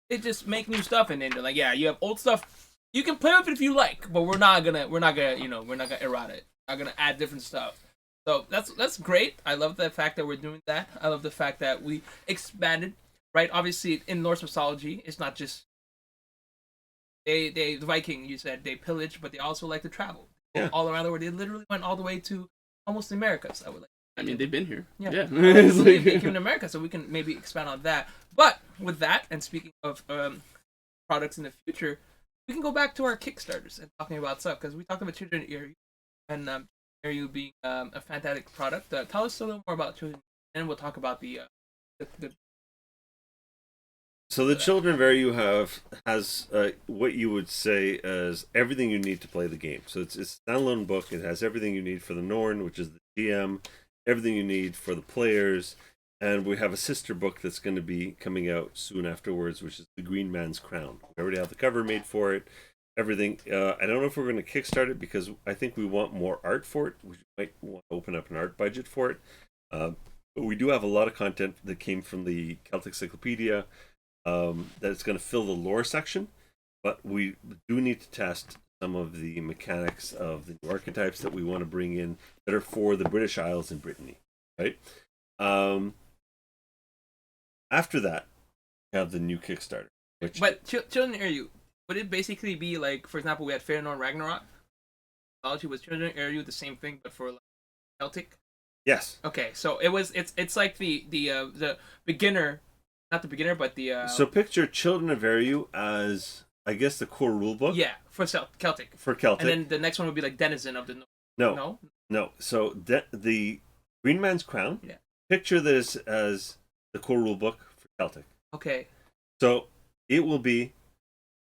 They just make new stuff and then they're like, yeah, you have old stuff. You can play with it if you like, but we're not gonna errata it. We're gonna add different stuff. So that's great. I love the fact that we're doing that. I love the fact that we expanded. Right, obviously in Norse mythology, it's not just the Viking. You said they pillage, but they also like to travel all around the world. They literally went all the way to almost the Americas. I mean, they've been here. Yeah. They came to America, so we can maybe expand on that. But with that, and speaking of products in the future, we can go back to our Kickstarters and talking about stuff, because we talked about Children of Veru and Veru being a fantastic product. Tell us a little more about Children, and we'll talk about the So the Children of Veru has what you would say as everything you need to play the game. So it's a standalone book. It has everything you need for the Norn, which is the GM, everything you need for the players, and we have a sister book that's going to be coming out soon afterwards, which is The Green Man's Crown. We already have the cover made for it, everything. I don't know if we're going to kickstart it, because I think we want more art for it. We might want to open up an art budget for it. But we do have a lot of content that came from the Celtic Cyclopedia, that's going to fill the lore section, but we do need to test some of the mechanics of the new archetypes that we want to bring in that are for the British Isles and Brittany, right? After that, we have the new Kickstarter. But Children of Veru, would it basically be like, for example, we had Fair Norn Ragnarok? Mythology was Children of Veru the same thing, but for like Celtic? Yes. Okay, so it's like the beginner. Not the beginner, but the... So picture Children of Veru as, I guess, the core rulebook. Yeah, for Celtic. For Celtic. And then the next one would be like Denizen of the North. No. So the Green Man's Crown, picture this as the core rulebook for Celtic. Okay. So it will be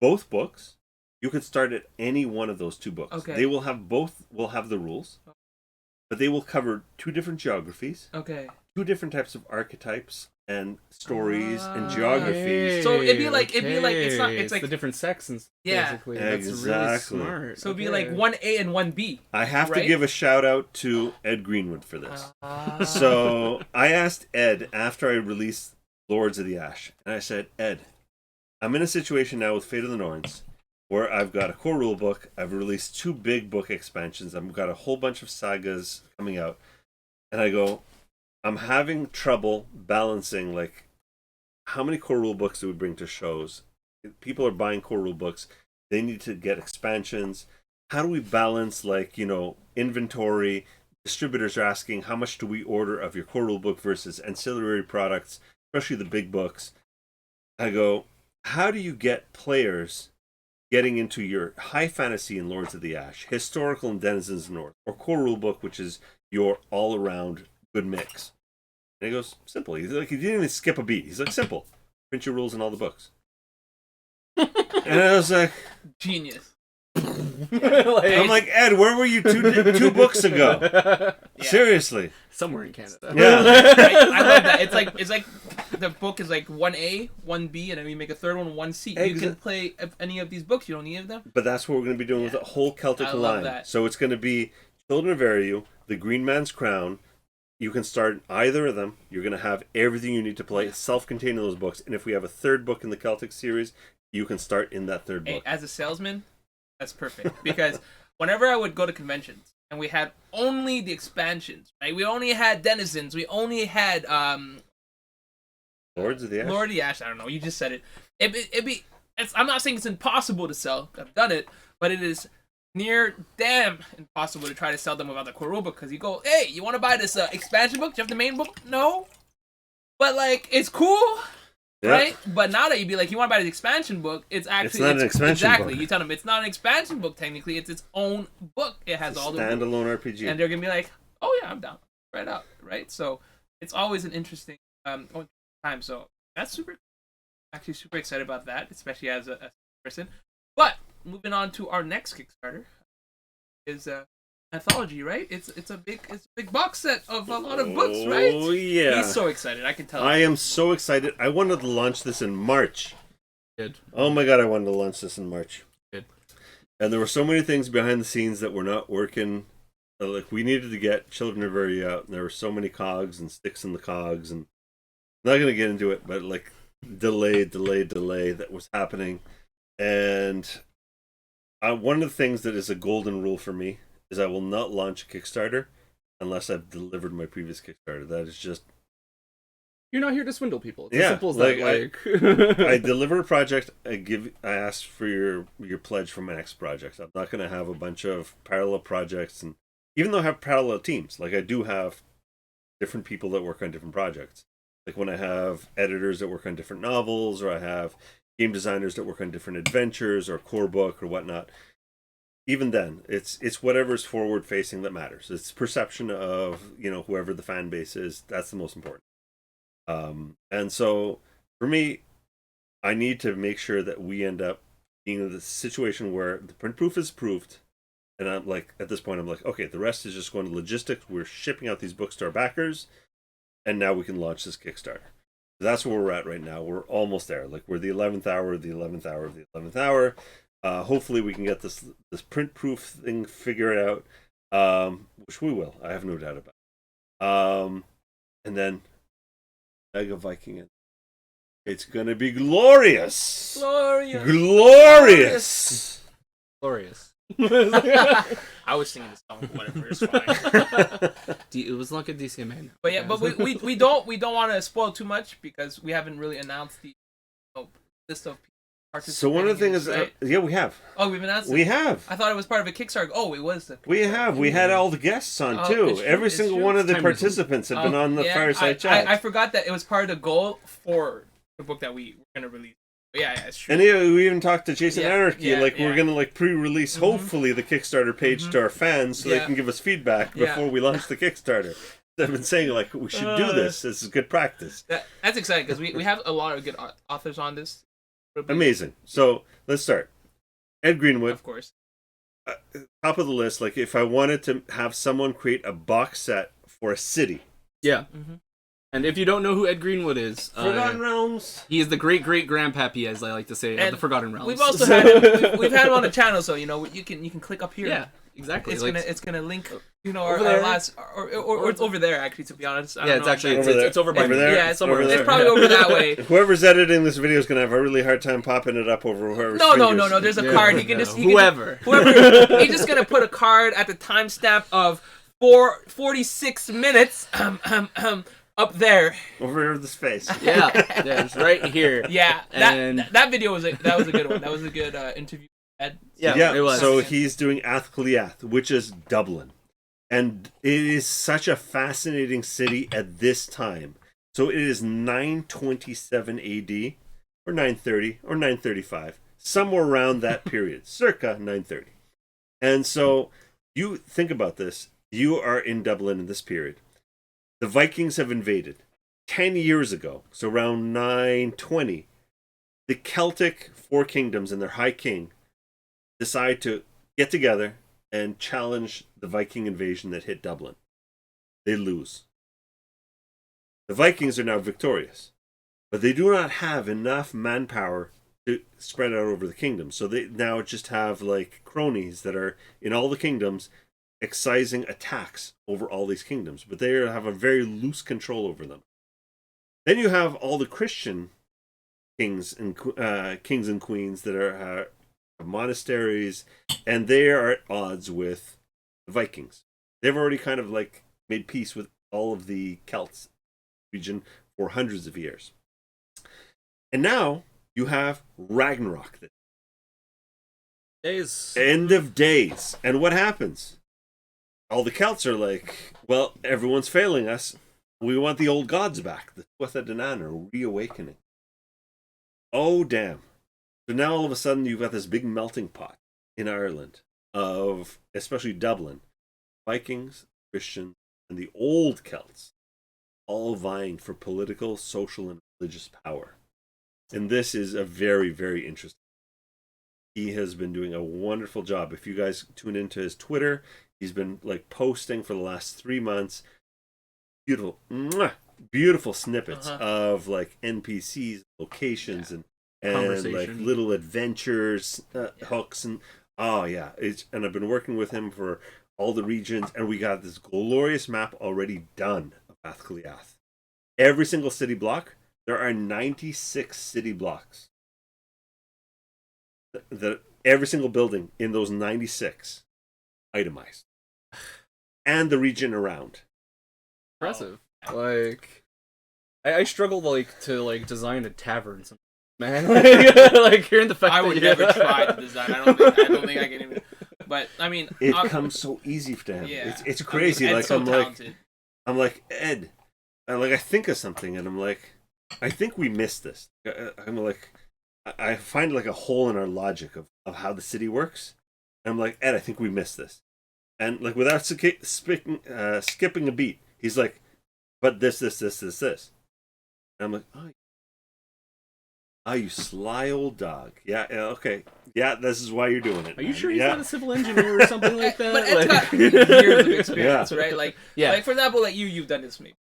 both books. You could start at any one of those two books. Okay. They will have the rules, but they will cover two different geographies. Okay. Two different types of archetypes and stories and geographies. So it'd be like it's like the different sections. Yeah. Basically. Exactly. That's really smart. So it'd be like 1A and 1B. I have to right? give a shout out to Ed Greenwood for this. So I asked Ed after I released Lords of the Ash, and I said, Ed, I'm in a situation now with Fate of the Norns where I've got a core rule book, I've released 2 big book expansions, I've got a whole bunch of sagas coming out, and I go, I'm having trouble balancing, like, how many core rule books do we bring to shows? People are buying core rule books, they need to get expansions. How do we balance, like, inventory? Distributors are asking, how much do we order of your core rule book versus ancillary products, especially the big books? I go, how do you get players getting into your high fantasy and Lords of the Ash, historical and Denizens of the North, or core rule book, which is your all-around good mix? And he goes, simple. He's like, he didn't even skip a beat. He's like, simple. Print your rules in all the books. And I was like, Genius. I'm like, Ed, where were you 2 books ago? Yeah. Seriously. Somewhere in Canada. Yeah. I love that. It's like the book is like 1A, 1B, and then we make a third one 1C. You can play any of these books. You don't need any of them. But that's what we're going to be doing with the whole Celtic I line. love that. So it's going to be Children of Ariu, The Green Man's Crown. You can start either of them. You're going to have everything you need to play. It's self-contained in those books. And if we have a third book in the Celtic series, you can start in that third book. Hey, as a salesman, that's perfect. Because whenever I would go to conventions and we had only the expansions, right? We only had Denizens. We only had Lords of the Ash? Lord of the Ash. I don't know. You just said it. I'm not saying it's impossible to sell. I've done it. But it is near damn impossible to try to sell them without the core rule book, because you go, hey, you want to buy this expansion book? Do you have the main book? No. But, like, it's cool, right? But now that you'd be like, you want to buy this expansion book, it's actually... It's not an expansion book. You tell them it's not an expansion book, technically. It's its own book. It has all the... standalone RPG. And they're going to be like, oh, yeah, I'm down. Right out, right? So it's always an interesting time. So that's actually super excited about that, especially as a person. But moving on to our next Kickstarter is anthology, right? It's a big box set of a lot of books, right? Oh yeah. He's so excited. I can tell. I am so excited. I wanted to launch this in March. Good. Oh my god, I wanted to launch this in March. Good. And there were so many things behind the scenes that were not working. Like, we needed to get Children of Ariu out, and there were so many cogs and sticks in the cogs, and I'm not gonna get into it, but like delay that was happening. And one of the things that is a golden rule for me is I will not launch a Kickstarter unless I've delivered my previous Kickstarter. That is just... You're not here to swindle people. It's Yeah, as simple as like, that. I deliver a project. I ask for your pledge for my next project. I'm not going to have a bunch of parallel projects, and even though I have parallel teams, like I do have different people that work on different projects. Like when I have editors that work on different novels, or I have game designers that work on different adventures or core book or whatnot. Even then, it's whatever's forward facing that matters. It's perception of, whoever the fan base is. That's the most important. And so for me, I need to make sure that we end up being in the situation where the print proof is approved. And I'm like, at this point, I'm like, okay, the rest is just going to logistics. We're shipping out these books to our backers, and now we can launch this Kickstarter. That's where we're at right now. We're almost there. Like, we're the 11th hour of the 11th hour of the 11th hour. Hopefully we can get this print proof thing figured out, which we will. I have no doubt about it. And then Mega Viking. It's gonna be glorious. Glorious. I was singing this song, whatever, it's fine. It was like a DCMA now. But yeah, but we don't want to spoil too much because we haven't really announced the list of participating. So one of the things is, right? yeah, we have. Oh, we've announced it? We have. I thought it was part of a Kickstarter. Oh, it was. We have. We had all the guests on, Oh, too. it's true, Every it's single true. one of the Time participants have been on the Yeah, Fireside Chat. I forgot that it was part of the goal for the book that we were going to release. But yeah, it's true. And we even talked to Jason Yeah, Anarchy, yeah, we're yeah. gonna pre-release hopefully the Kickstarter page to our fans so they Yeah. can give us feedback Yeah. before we launch the Kickstarter. They've been saying we should do this. This is good practice. That's exciting because we have a lot of good authors on this. Amazing. So let's start. Ed Greenwood, Of course. top of the list. Like, if I wanted to have someone create a box set for a city, Yeah. And if you don't know who Ed Greenwood is, Forgotten Realms. he is the great grandpappy, as I like to say, of the Forgotten Realms. We've also had him, we've had him on the channel, so you can click up here. Yeah, exactly. It's gonna link our there. last or it's over there actually, to be honest. I Yeah, don't it's know actually exactly. it's over by Over me. there? Yeah, it's somewhere over It's there. probably over that way. Whoever's editing this video is gonna have a really hard time popping it up over whoever's No. fingers. There's a card. He can just Whoever. He's just gonna put a card at the timestamp of 4:46 minutes. Up there. Over the space. Yeah, it's right here. Yeah, And- that video was a good one. That was a good interview. Yeah, it was. So he's doing Athcliath, which is Dublin. And it is such a fascinating city at this time. So it is 927 AD, or 930, or 935, somewhere around that period, circa 930. And so you think about this. You are in Dublin in this period. The Vikings have invaded. 10 years ago, so around 920, the Celtic four kingdoms and their high king decide to get together and challenge the Viking invasion that hit Dublin. They lose. The Vikings are now victorious, but they do not have enough manpower to spread out over the kingdoms. So they now just have like cronies that are in all the kingdoms excising attacks over all these kingdoms, but they have a very loose control over them. Then you have all the Christian kings and queens that are monasteries, and they are at odds with the Vikings. They've already kind of like made peace with all of the Celts region for hundreds of years. And now you have Ragnarok. Days. End of days. And what happens? All the Celts are like, well, everyone's failing us. We want the old gods back. The Tuatha De Danann are reawakening. Oh, damn. So now all of a sudden you've got this big melting pot in Ireland of, especially Dublin, Vikings, Christians, and the old Celts all vying for political, social, and religious power. And this is a very, very interesting. He has been doing a wonderful job. If you guys tune into his Twitter, he's been like posting for the last 3 months beautiful snippets of like NPCs, locations, and like little adventures, hooks, and and I've been working with him for all the regions, and we got this glorious map already done of Athcliath. Every single city block, there are 96 city blocks. Every single building in those 96 itemized, and the region around. Impressive. Like, I struggle to design a tavern. Man, like hearing the fact I would never try to design. I don't think I can even. But I mean, it comes so easy to him. Yeah, It's crazy. I mean, like so I'm talented. like Ed. I think of something, and I'm like, I think we missed this. I'm like, I find like a hole in our logic of how the city works. And I'm like, Ed, I think we missed this. And like without skipping a beat, he's like, but this. And I'm like, oh, you sly old dog. Yeah, okay. Yeah, this is why you're doing it. Are you sure he's yeah. not a civil engineer or something like that? But Ed's got years of experience, Yeah. right? Like for example, like you've done this maybe.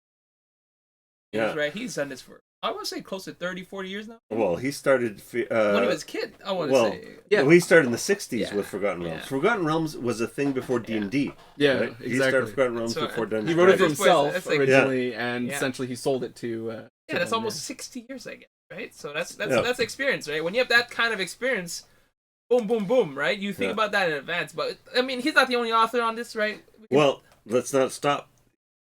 Yeah. Right? He's done this for, I want to say, close to 30, 40 years now. Well, he started When he was a kid, I want to say. Yeah. Well, he started in the 60s with Forgotten Yeah. Realms. Forgotten Realms was a thing before D&D. Yeah, right? exactly. He started Forgotten Realms So, before Dungeons He wrote it for Dragons. himself That's like- originally, and essentially he sold it to. Yeah, that's almost 60 years, I guess, right? So that's experience, right? When you have that kind of experience, boom, boom, boom, right? You think about that in advance. But, I mean, he's not the only author on this, right? Well, let's not stop.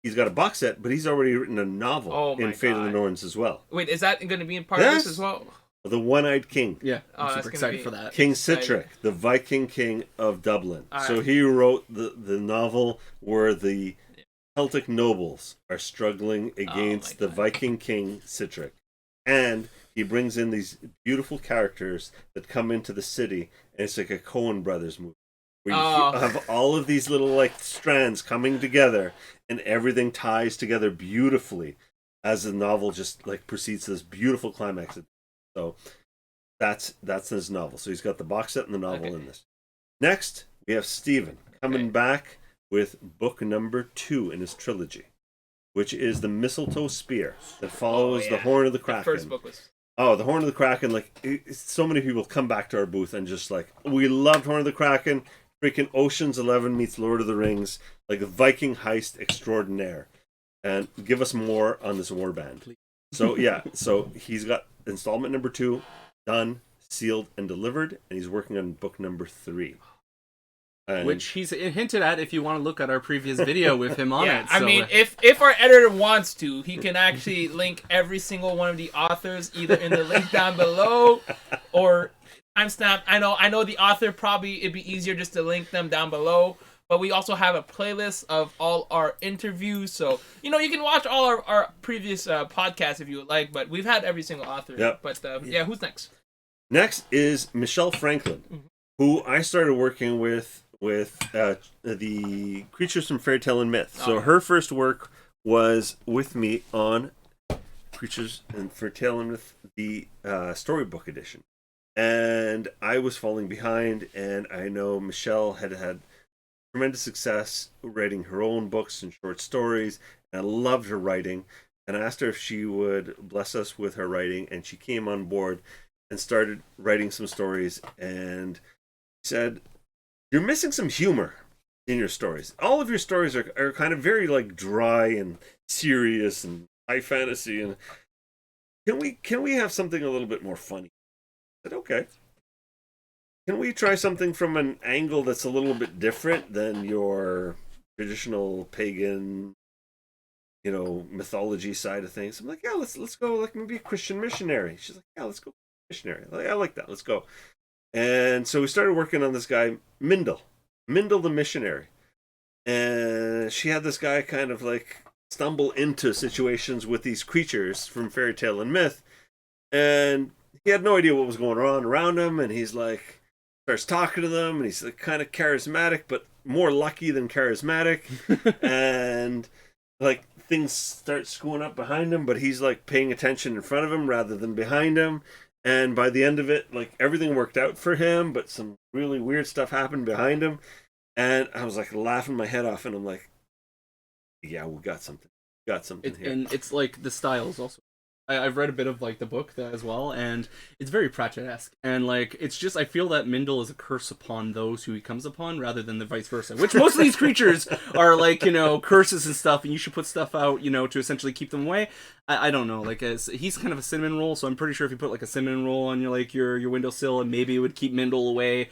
He's got a box set, but he's already written a novel in Fate of the Norns as well. Wait, is that going to be in part of this as well? The One-Eyed King. Yeah, Oh, I'm that's super gonna excited be- for that. King Exciting. Sitric, the Viking king of Dublin. All So right. he wrote the novel where the Celtic nobles are struggling against the God. Viking king Sitric. And he brings in these beautiful characters that come into the city, and it's like a Coen Brothers movie. Where you have all of these little like strands coming together, and everything ties together beautifully as the novel just like proceeds to this beautiful climax. So that's his novel. So he's got the box set and the novel in this. Next, we have Stephen coming back with book number 2 in his trilogy. which is the mistletoe spear that follows the Horn of the Kraken. The first book was. Oh, the Horn of the Kraken! So many people come back to our booth and just we loved Horn of the Kraken. Freaking Ocean's 11 meets Lord of the Rings, like a Viking heist extraordinaire, and give us more on this warband. So yeah, so he's got installment number 2 done, sealed, and delivered, and he's working on book number 3. Which he's hinted at if you want to look at our previous video with him on it. I mean, if our editor wants to, he can actually link every single one of the authors either in the link down below or timestamp. I know the author probably it'd be easier just to link them down below, but we also have a playlist of all our interviews, so you can watch all our previous podcasts if you would like. But we've had every single author. Yep. But who's next? Next is Michelle Franklin, who I started working with the Creatures from Fairy Tale and Myth. So her first work was with me on Creatures and Fairy Tale and Myth, the storybook edition. And I was falling behind, and I know Michelle had tremendous success writing her own books and short stories, and I loved her writing. And I asked her if she would bless us with her writing, and she came on board and started writing some stories, and said, "You're missing some humor in your stories. All of your stories are kind of very dry and serious and high fantasy, and can we have something a little bit more funny?" I said, "Okay. Can we try something from an angle that's a little bit different than your traditional pagan, mythology side of things?" I'm like, "Yeah, let's go maybe a Christian missionary." She's like, "Yeah, let's go missionary." I like that. Let's go. And so we started working on this guy, Mindel the missionary. And she had this guy kind of stumble into situations with these creatures from Fairy Tale and Myth. And he had no idea what was going on around him. And he's starts talking to them. And he's kind of charismatic, but more lucky than charismatic. And things start screwing up behind him, but he's paying attention in front of him rather than behind him. And by the end of it, everything worked out for him, but some really weird stuff happened behind him. And I was laughing my head off, and I'm like, "Yeah, we got something. Here." And it's the styles also. I've read a bit of the book as well, and it's very Pratchett-esque. And it's just, I feel that Mindel is a curse upon those who he comes upon rather than the vice versa. Which most of these creatures are curses and stuff, and you should put stuff out, to essentially keep them away. I don't know, he's kind of a cinnamon roll, so I'm pretty sure if you put a cinnamon roll on your windowsill, and maybe it would keep Mindel away.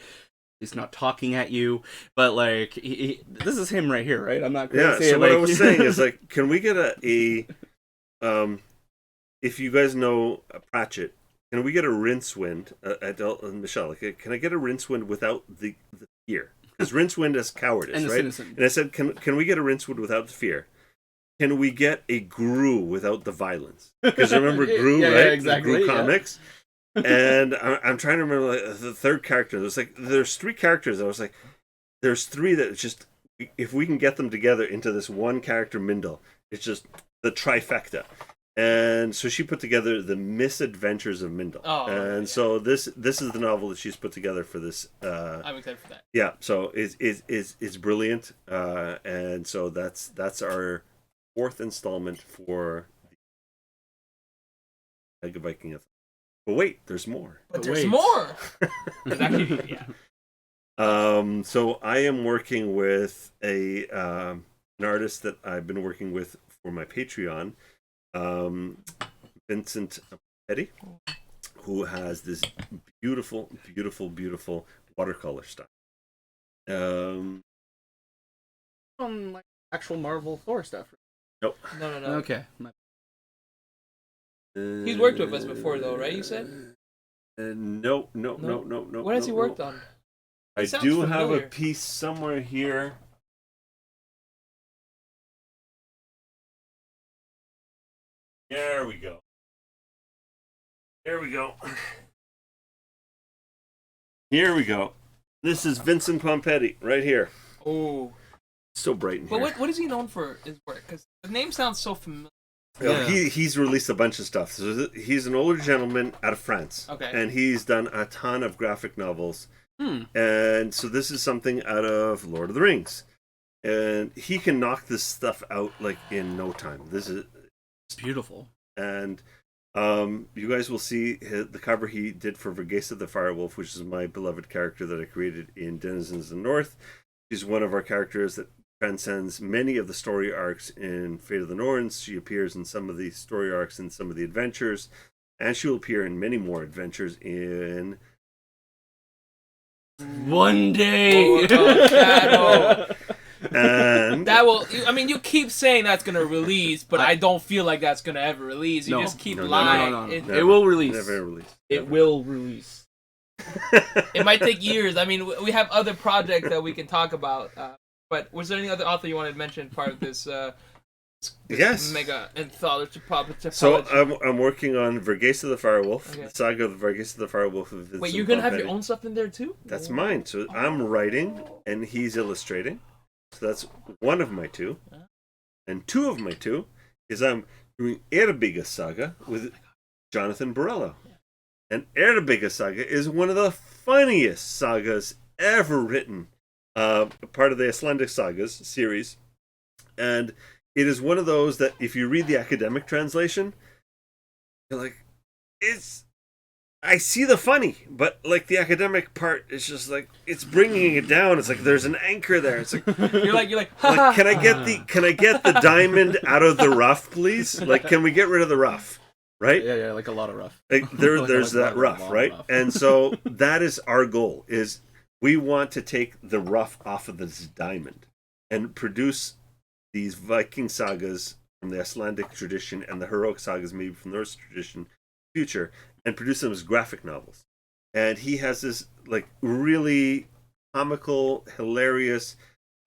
He's not talking at you, but this is him right here, right? I'm not going to say so it, what I was saying is can we get a if you guys know Pratchett, can we get a Rincewind? Michelle, can I get a Rincewind without the fear? Because Rincewind is cowardice, and right? Innocent. And I said, can we get a Rincewind without the fear? Can we get a Gru without the violence? Because remember Gru, yeah, right? Yeah, exactly. The Gru comics. And I'm trying to remember the third character. There's 3 characters. I was there's 3 that just, if we can get them together into this one character, Mindel, it's just the trifecta. And so she put together the Misadventures of Mindel. So this is the novel that she's put together for this. I'm excited for that. Yeah, so it's brilliant. And so that's our 4th installment for the Mega Viking. But wait, there's more. But there's more. Actually, yeah. So I am working with an artist that I've been working with for my Patreon. Vincent Petty, who has this beautiful watercolor style. Actual Marvel Thor stuff. Nope. No. Okay. He's worked with us before, though, right? You said. No. What has he worked on? I do have a piece somewhere here. There we go. Here we go. This is Vincent Pompetti right here. Oh. So bright in here. But what is he known for his work? Because the name sounds so familiar. Yeah. He's released a bunch of stuff. So he's an older gentleman out of France. Okay. And he's done a ton of graphic novels. And so this is something out of Lord of the Rings. and he can knock this stuff out like in no time. This is It's beautiful. and you guys will see the cover he did for Vergesa the Firewolf, which is my beloved character that I created in Denizens of the North. She's one of our characters that transcends many of the story arcs in Fate of the Norns. She appears in some of the story arcs in some of the adventures, and she will appear in many more adventures in One day. Oh, Shadow. and That will. I mean, you keep saying that's gonna release, but I don't feel like that's gonna ever release. You No. just keep No, no, lying. no. Never. It will release. never released. It will release. It might take years. I mean, we have other projects that we can talk about. But was there any other author you wanted to mention part of this? This Yes. mega anthology. So I'm working on Vergesa the Firewolf, Okay. the saga of Vergesa the Firewolf. Of Vincent Wait, you're gonna have Pompetti. your own stuff in there too? That's mine. So I'm writing and he's illustrating. So that's one of my two. And two of my two is I'm doing Erbiga Saga with Jonathan Borello. And Erbiga Saga is one of the funniest sagas ever written. Part of the Icelandic Sagas series. And it is one of those that if you read the academic translation, you're like, I see the funny, but like the academic part is just like it's bringing it down. It's like there's an anchor there. It's like, You're like, can I get the diamond out of the rough, please? Like, can we get rid of the rough? Right? Yeah, like a lot of rough. Like there's that rough, right? And so that is our goal: is we want to take the rough off of this diamond and produce these Viking sagas from the Icelandic tradition and the heroic sagas maybe from the Norse tradition future, and produce them as graphic novels. And he has this like really comical, hilarious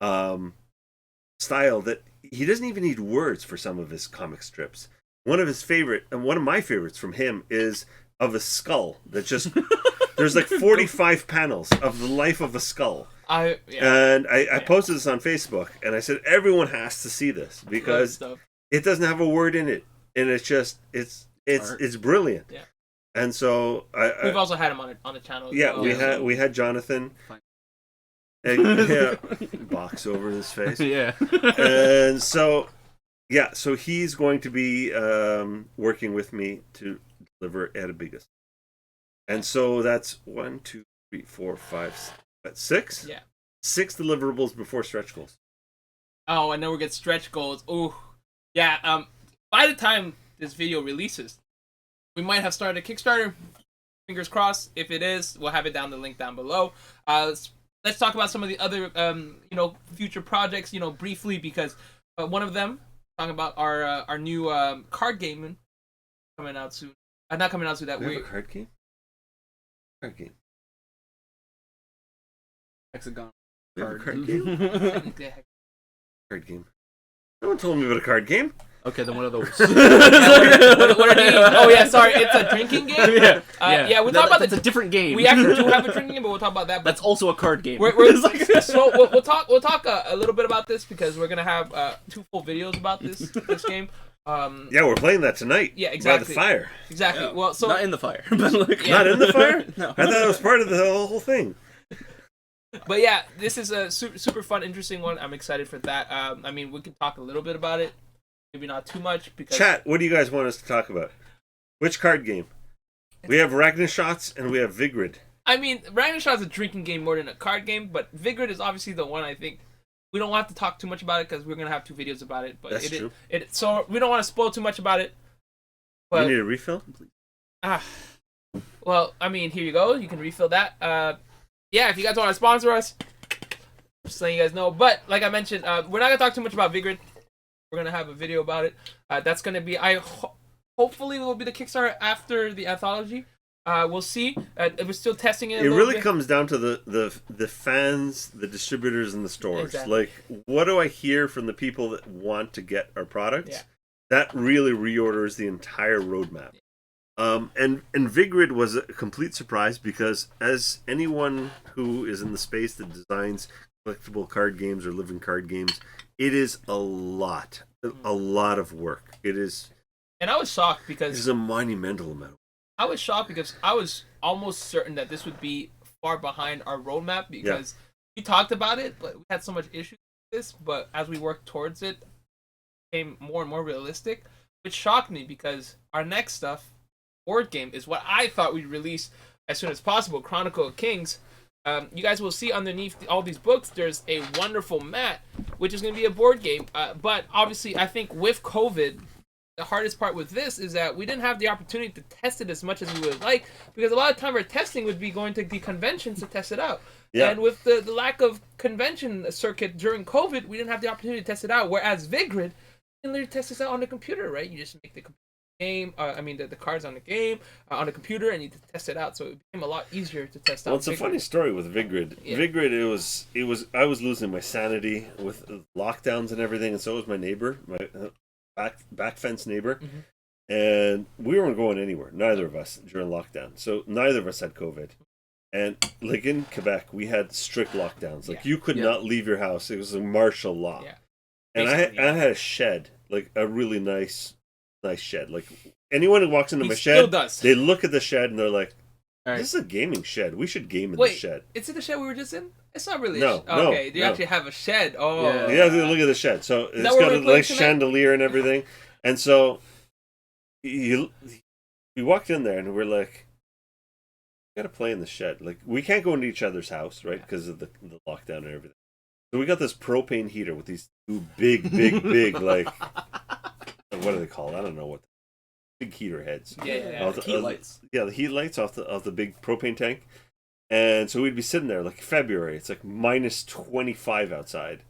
style that he doesn't even need words for some of his comic strips. One of my favorites from him is of a skull that just there's like 45 panels of the life of a skull. And I posted this on Facebook and I said everyone has to see this because it doesn't have a word in it, and it's just it's brilliant. Yeah. And so we've also had him on the channel. Yeah, we had Jonathan. And, box over his face. Yeah. And so he's going to be working with me to deliver Erbigas. And so that's 1, 2, 3, 4, 5, 6. Yeah. 6 deliverables before stretch goals. Oh, and then we get stretch goals. Ooh. Yeah, by the time this video releases, we might have started a Kickstarter. Fingers crossed. If it is, we'll have it down the link down below. Let's talk about some of the other future projects, briefly, because one of them, talking about our new card game coming out soon. Not coming out soon. That we have a card game? Card game. Hexagon. We have a card game? Yeah. Card game. No one told me about a card game. Okay, then what are those? What are these? Oh yeah, sorry, it's a drinking game. Yeah, we'll talk about that's a different game. We actually do have a drinking game, but we'll talk about that. That's also a card game. So we'll talk a little bit about this because we're gonna have 2 full videos about this game. Yeah, we're playing that tonight. Yeah, exactly. By the fire. Exactly. Yeah. Well, so not in the fire, but like Not in the fire? No. I thought it was part of the whole thing. But yeah, this is a super fun, interesting one. I'm excited for that. I mean, we can talk a little bit about it. Maybe not too much because Chat, what do you guys want us to talk about? Which card game? We have Ragnarshots and we have Vigrid. I mean, Ragnarshot's a drinking game more than a card game, but Vigrid is obviously the one I think we don't have to talk too much about it because we're gonna have 2 videos about it. But That's true. So we don't want to spoil too much about it. But You need a refill? well, I mean, here you go. You can refill that. Yeah, if you guys want to sponsor us, just letting you guys know. But like I mentioned, we're not gonna talk too much about Vigrid. We're gonna have a video about it. That's gonna be hopefully it will be the Kickstarter after the anthology. We'll see. We're still testing it. It really comes down to the fans, the distributors, and the stores. Exactly. Like, what do I hear from the people that want to get our products? Yeah. That really reorders the entire roadmap. And Vigrid was a complete surprise because as anyone who is in the space that designs collectible card games or living card games, it is a lot of work. It is. And I was shocked because It's a monumental amount. I was shocked because I was almost certain that this would be far behind our roadmap because we talked about it, but we had so much issues. this, but as we worked towards it, became more and more realistic, which shocked me because our next stuff, board game, is what I thought we'd release as soon as possible. Chronicle of Kings. You guys will see underneath all these books, there's a wonderful mat, which is going to be a board game. But obviously, I think with COVID, the hardest part with this is that we didn't have the opportunity to test it as much as we would like, because a lot of time our testing would be going to the conventions to test it out. Yeah. And with the lack of convention circuit during COVID, we didn't have the opportunity to test it out. Whereas Vigrid, you can literally test this out on the computer, right? You just make the game, the cards on the game, on the computer, and you test it out. So it became a lot easier to test out. Well, it's a funny story with Vigrid. Yeah. Vigrid, it was I was losing my sanity with lockdowns and everything, and so was my neighbor, my back fence neighbor. Mm-hmm. And we weren't going anywhere, neither of us, during lockdown. So neither of us had COVID. And like in Quebec, we had strict lockdowns. Like you could not leave your house. It was a martial law. Yeah. And I had a shed, like a really nice shed. Like anyone who walks into my shed, they look at the shed and they're like, "This is a gaming shed. We should game in the shed." Is it the shed we were just in? It's not really. No. Okay, you actually have a shed. Oh, yeah. You have to look at the shed. So it's got a nice chandelier and everything. And so we walked in there and we're like, "We got to play in the shed. Like we can't go into each other's house, right? Because of the lockdown and everything." So we got this propane heater with these two big, like, what do they called? I don't know what. Big heater heads. Yeah. Heat lights. Yeah, the heat lights off the big propane tank. And so we'd be sitting there like February. It's like minus 25 outside,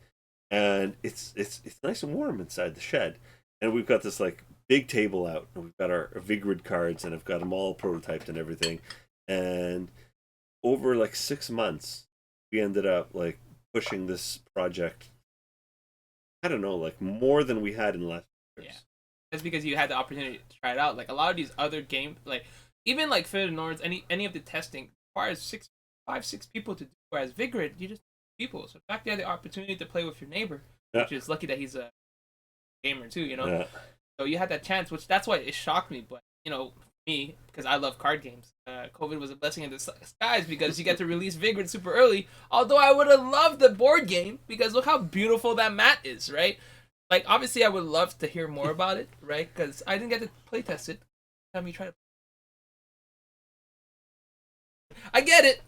and it's nice and warm inside the shed. And we've got this like big table out, and we've got our Vigrid cards, and I've got them all prototyped and everything. And over like 6 months, we ended up like pushing this project. I don't know, like more than we had in the last years. Yeah. That's because you had the opportunity to try it out. Like a lot of these other games, like even like Fit and Norns, any of the testing requires 5-6 people to do. Whereas Vigrid, you just people. So the fact you had the opportunity to play with your neighbor, which is lucky that he's a gamer too, you know. Yeah. So you had that chance, which that's why it shocked me. But you know, me, because I love card games, COVID was a blessing in disguise because you get to release Vigrid super early. Although I would have loved the board game because look how beautiful that mat is, right? Like, obviously, I would love to hear more about it, right? Because I didn't get to play test it. Tell me, try to. I get it.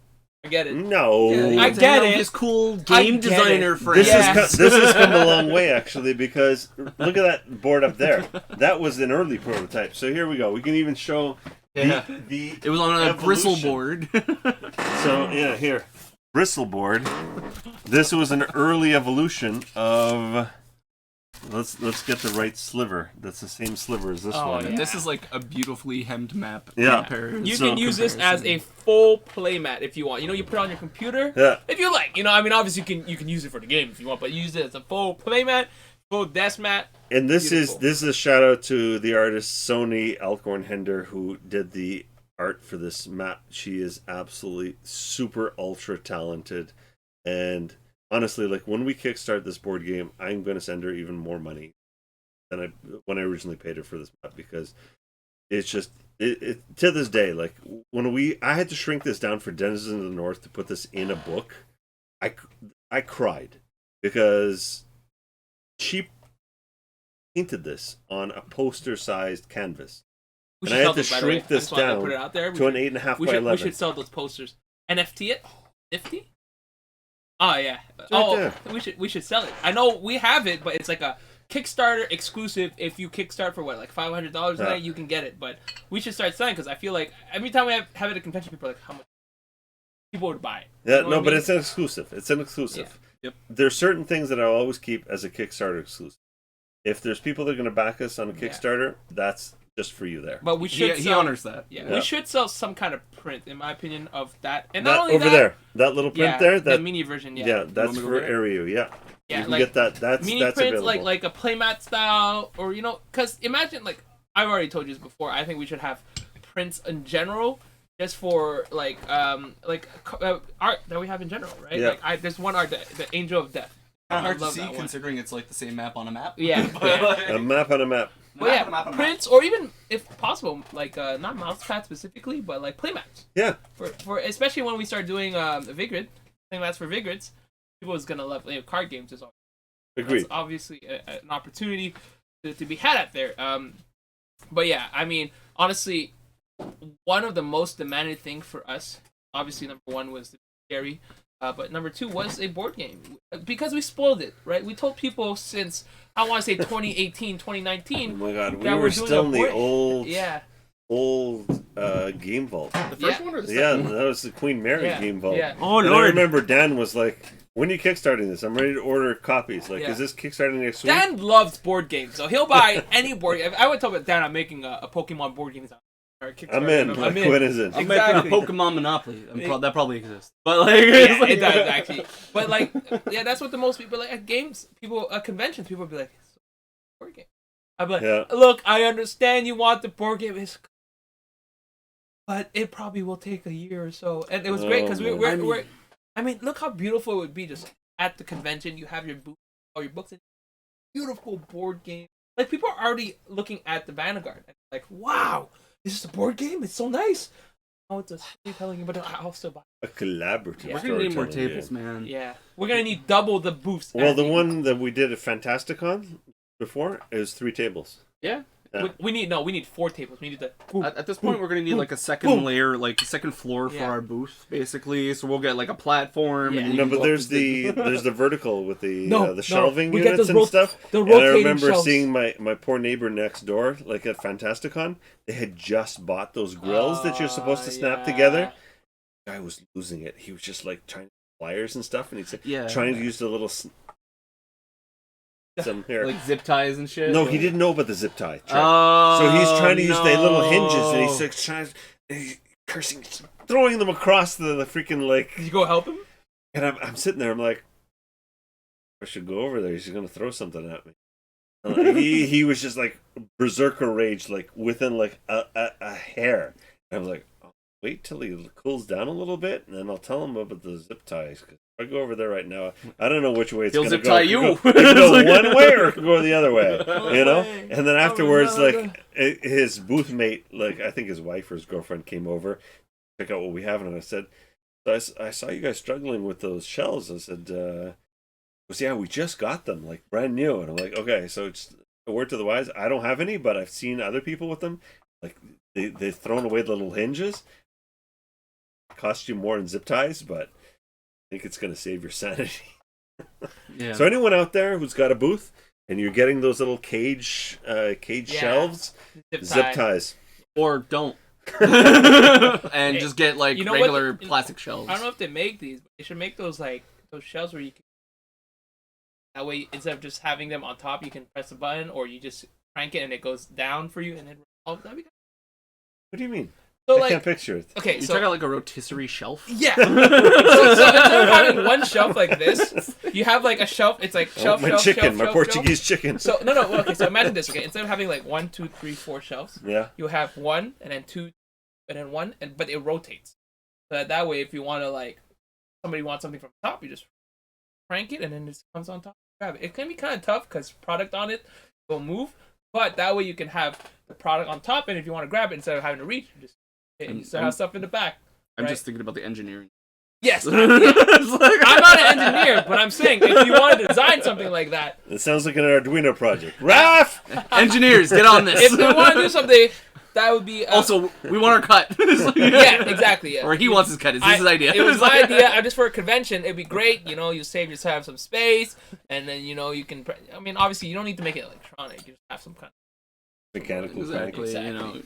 No, yeah, I get it. This cool game designer friend. This has come a long way actually, because look at that board up there. That was an early prototype. So here we go. We can even show the it was on a bristle board. So yeah, here, bristle board. This was an early evolution of. Let's get the right sliver. That's the same sliver as this one. Yeah. This is like a beautifully hemmed map. Yeah. You can use this as a full playmat if you want. You know, you put it on your computer. Yeah. If you like. You know, I mean, obviously you can use it for the game if you want, but use it as a full playmat, full desk mat. And this is a shout out to the artist Sony Alcorn-Hender who did the art for this map. She is absolutely super ultra talented, and honestly, like when we kickstart this board game, I'm going to send her even more money than when I originally paid her for this map, because it's just it to this day. Like when I had to shrink this down for Denizens of the North to put this in a book, I cried because she painted this on a poster-sized canvas, and I had to shrink this down to an 8.5 by 11. We should sell those posters. NFT it? Nifty? Oh yeah. We should sell it. I know we have it, but it's like a Kickstarter exclusive. If you kickstart for what, like $500 a night, you can get it. But we should start selling, because I feel like every time we have it at a convention, people are like, how much people would buy it. Yeah, you know but it's an exclusive. It's an exclusive. Yeah. Yep. There's certain things that I'll always keep as a Kickstarter exclusive. If there's people that are going to back us on a Kickstarter, that's just for you there. But we should he honors that. Yeah, we should sell some kind of print, in my opinion, of that. And not only over there, that little print there, that the mini version. Yeah, that's for Aereo. Yeah, yeah, you can get that. That's mini that's prints, available. like a playmat style, or you know, because imagine, like I've already told you this before. I think we should have prints in general, just for like art that we have in general, right? Yeah. Like there's one art, the Angel of Death. Hard to see considering it's like the same map on a map. Yeah, a map on a map. Well, yeah, prints, or even if possible, like not mousepad specifically, but like playmats. Yeah. For especially when we start doing Vigrid, playmats for Vigrids, people is gonna love card games as well. Agreed. That's obviously an opportunity to be had out there. But yeah, I mean, honestly, one of the most demanded things for us, obviously, number one was the scary, but number two was a board game. Because we spoiled it, right? We told people since, I want to say 2018, 2019. Oh my god, we that were we're doing still a in the board- old Game Vault. The first Yeah. one or the Yeah, second one? that was the Queen Mary Yeah, Game Vault. yeah. Oh, And I Lord. remember Dan was like, when are you kickstarting this? I'm ready to order copies. Like, Yeah. is this kickstarting next week? Dan loves board games, so he'll buy any board game. I would tell Dan I'm making a Pokemon board game. I'm in. Like, when is it? I'm Exactly. making a Pokemon Monopoly. That probably exists. But like, Yeah, it does actually. But like, yeah, that's what the most people like at games. People at conventions, people would be like, "It's a board game." I'd be like, Yeah. "Look, I understand you want the board game, but it probably will take a year or so." And it was great because Oh, we're. I mean, look how beautiful it would be just at the convention. You have your book or your books, and beautiful board game. Like people are already looking at the Vanguard, and like, "Wow, is this a board game? It's so nice." Oh, it's a storytelling, but I'll still buy. A collaborative Yeah. we're gonna need more storytelling tables, game. man. Yeah, we're gonna need double the booths. Well, at the one that we did at Fantasticon before is 3 tables. Yeah. Yeah. we need 4 tables. We need the. At this point, we're gonna need like a second layer, like a second floor for Yeah. our booth, basically. So we'll get like a platform. Yeah. And you No, can but go up there's to the vertical with the No, the shelving we get units those and stuff. the And I rotating remember shelves. seeing my poor neighbor next door, like at Fantasticon, they had just bought those grills that you're supposed to snap yeah. together. Guy was losing it. He was just like trying to pliers and stuff, and he's Yeah. trying to use the little some here. like zip ties and shit. No, he didn't know about the zip tie trick. Oh, So he's trying to use the little hinges, and no. he's like trying, and he's cursing, throwing them across the freaking like. Did you go help him? And I'm sitting there, I'm like, I should go over there. He's gonna throw something at me. And, like, he was just like berserker rage, like within like a hair. And I was like, oh, wait till he cools down a little bit, and then I'll tell him about the zip ties. 'Cause if I go over there right now, I don't know which way it's He'll gonna zip go. tie It you. could go one way or it could go the other way, you know. way. And then afterwards, no, like his booth mate, like I think his wife or his girlfriend came over, to check out what we have, and I said, I saw you guys struggling with those shells. I said, yeah, we just got them, like brand new. And I'm like, okay, so it's a word to the wise. I don't have any, but I've seen other people with them. Like they've thrown away the little hinges. Cost you more in zip ties, but I think it's going to save your sanity. Yeah. So anyone out there who's got a booth and you're getting those little cage shelves, zip ties. Or don't. And Hey, just get like you know what? regular plastic shelves. I don't know if they make these, but they should make those like those shelves where you can. That way, instead of just having them on top, you can press a button, or you just crank it and it goes down for you, and then that'd be good. What do you mean? So I like, can't picture it. okay, You so talking about like a rotisserie shelf? yeah. so instead of having one shelf like this, you have like a shelf. It's like shelf, my shelf, chicken, shelf, my shelf, Portuguese chicken. Shelf. So no. Okay, so imagine this. Okay, instead of having like 1, 2, 3, 4 shelves, Yeah. you have 1 and then 2 and then 1, but it rotates. So that way, if you want to like somebody wants something from the top, you just crank it and then it just comes on top. Grab it. It can be kind of tough because product on it will move, but that way you can have the product on top, and if you want to grab it instead of having to reach, you just you still have stuff in the back. I'm right? just thinking about the engineering. Yes, Yeah. I'm not an engineer, but I'm saying if you want to design something like that, It sounds like an Arduino project. Raph! Engineers, get on this. if you want to do something, that would be Also, we want our cut. yeah, exactly. Yeah. Or he wants his cut. It's his idea. It was my idea. I'm just for a convention. It'd be great. You know, you save yourself some space, and then you know you can. I mean, obviously, you don't need to make it electronic. You just have some kind Mechanical Exactly. crank. You know,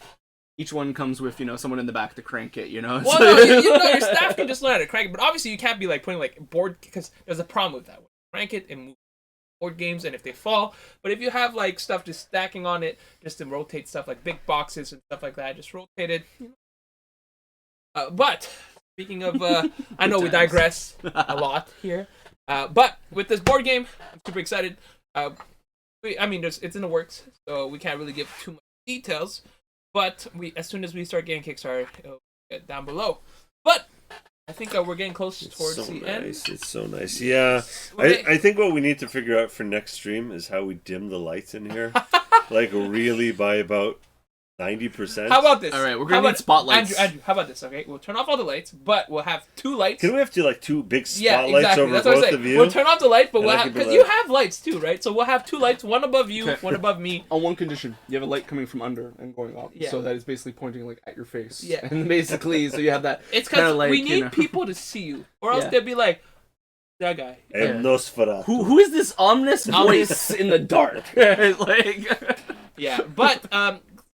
each one comes with someone in the back to crank it. You know. Well, no, your staff can just learn how to crank it, but obviously you can't be like putting like board because there's a problem with that. When you crank it and move board games, and if they fall, but if you have like stuff just stacking on it, just to rotate stuff like big boxes and stuff like that, just rotate it. But speaking of, I know we digress a lot here, but with this board game, I'm super excited. I mean, it's in the works, so we can't really give too much details. But as soon as we start getting Kickstarter, it'll get down below. But I think we're getting close towards so the nice. end. It's so nice. Yeah. Okay. I think what we need to figure out for next stream is how we dim the lights in here. Like really by about 90%. How about this? All right, we're How gonna need about- spotlights. Andrew, how about this? Okay, we'll turn off all the lights, but we'll have 2 lights. Can we have to like 2 big Yeah, spotlights exactly. over That's what I'm both saying. of you? We'll turn off the lights, but And we'll I have can be because like- you have lights too, right? So we'll have 2 lights, one above you, Okay. one above me. On one condition, you have a light coming from under and going up, Yeah. so that it's basically pointing like at your face. Yeah. And basically, so you have that. It's kinda because like, we you need know. people to see you, or else Yeah. they'll be like, that guy. El Nosferatu. Who is this ominous voice in the dark? Like, Yeah, but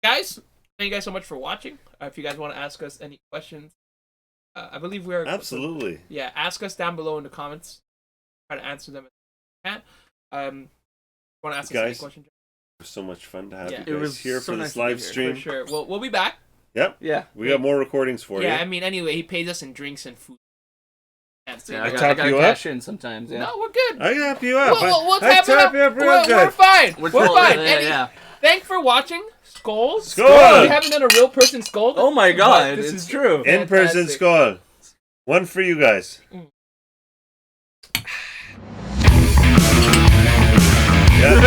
guys, thank you guys so much for watching. If you guys want to ask us any questions, I believe we're Absolutely. Yeah, ask us down below in the comments. Try to answer them if we can. Want to ask us any Guys, questions? It was so much fun to have Yeah. you It guys was here so for nice this to be live here, for stream. For sure. We'll be back. Yep. yeah. We got more recordings for Yeah, you. I mean, anyway, he pays us in drinks and food. Yeah, I I top gotta you up? cash in sometimes. Yeah. No, we're good. I can help you out. What's I happening? top you up real We're good. fine. We're cool. fine. Yeah, Any- yeah. Thanks for watching. Skulls. Skull! We haven't done a real person skull. Oh my but god, this it's is true. In-person fantastic. skull. One for you guys. Mm. Yeah.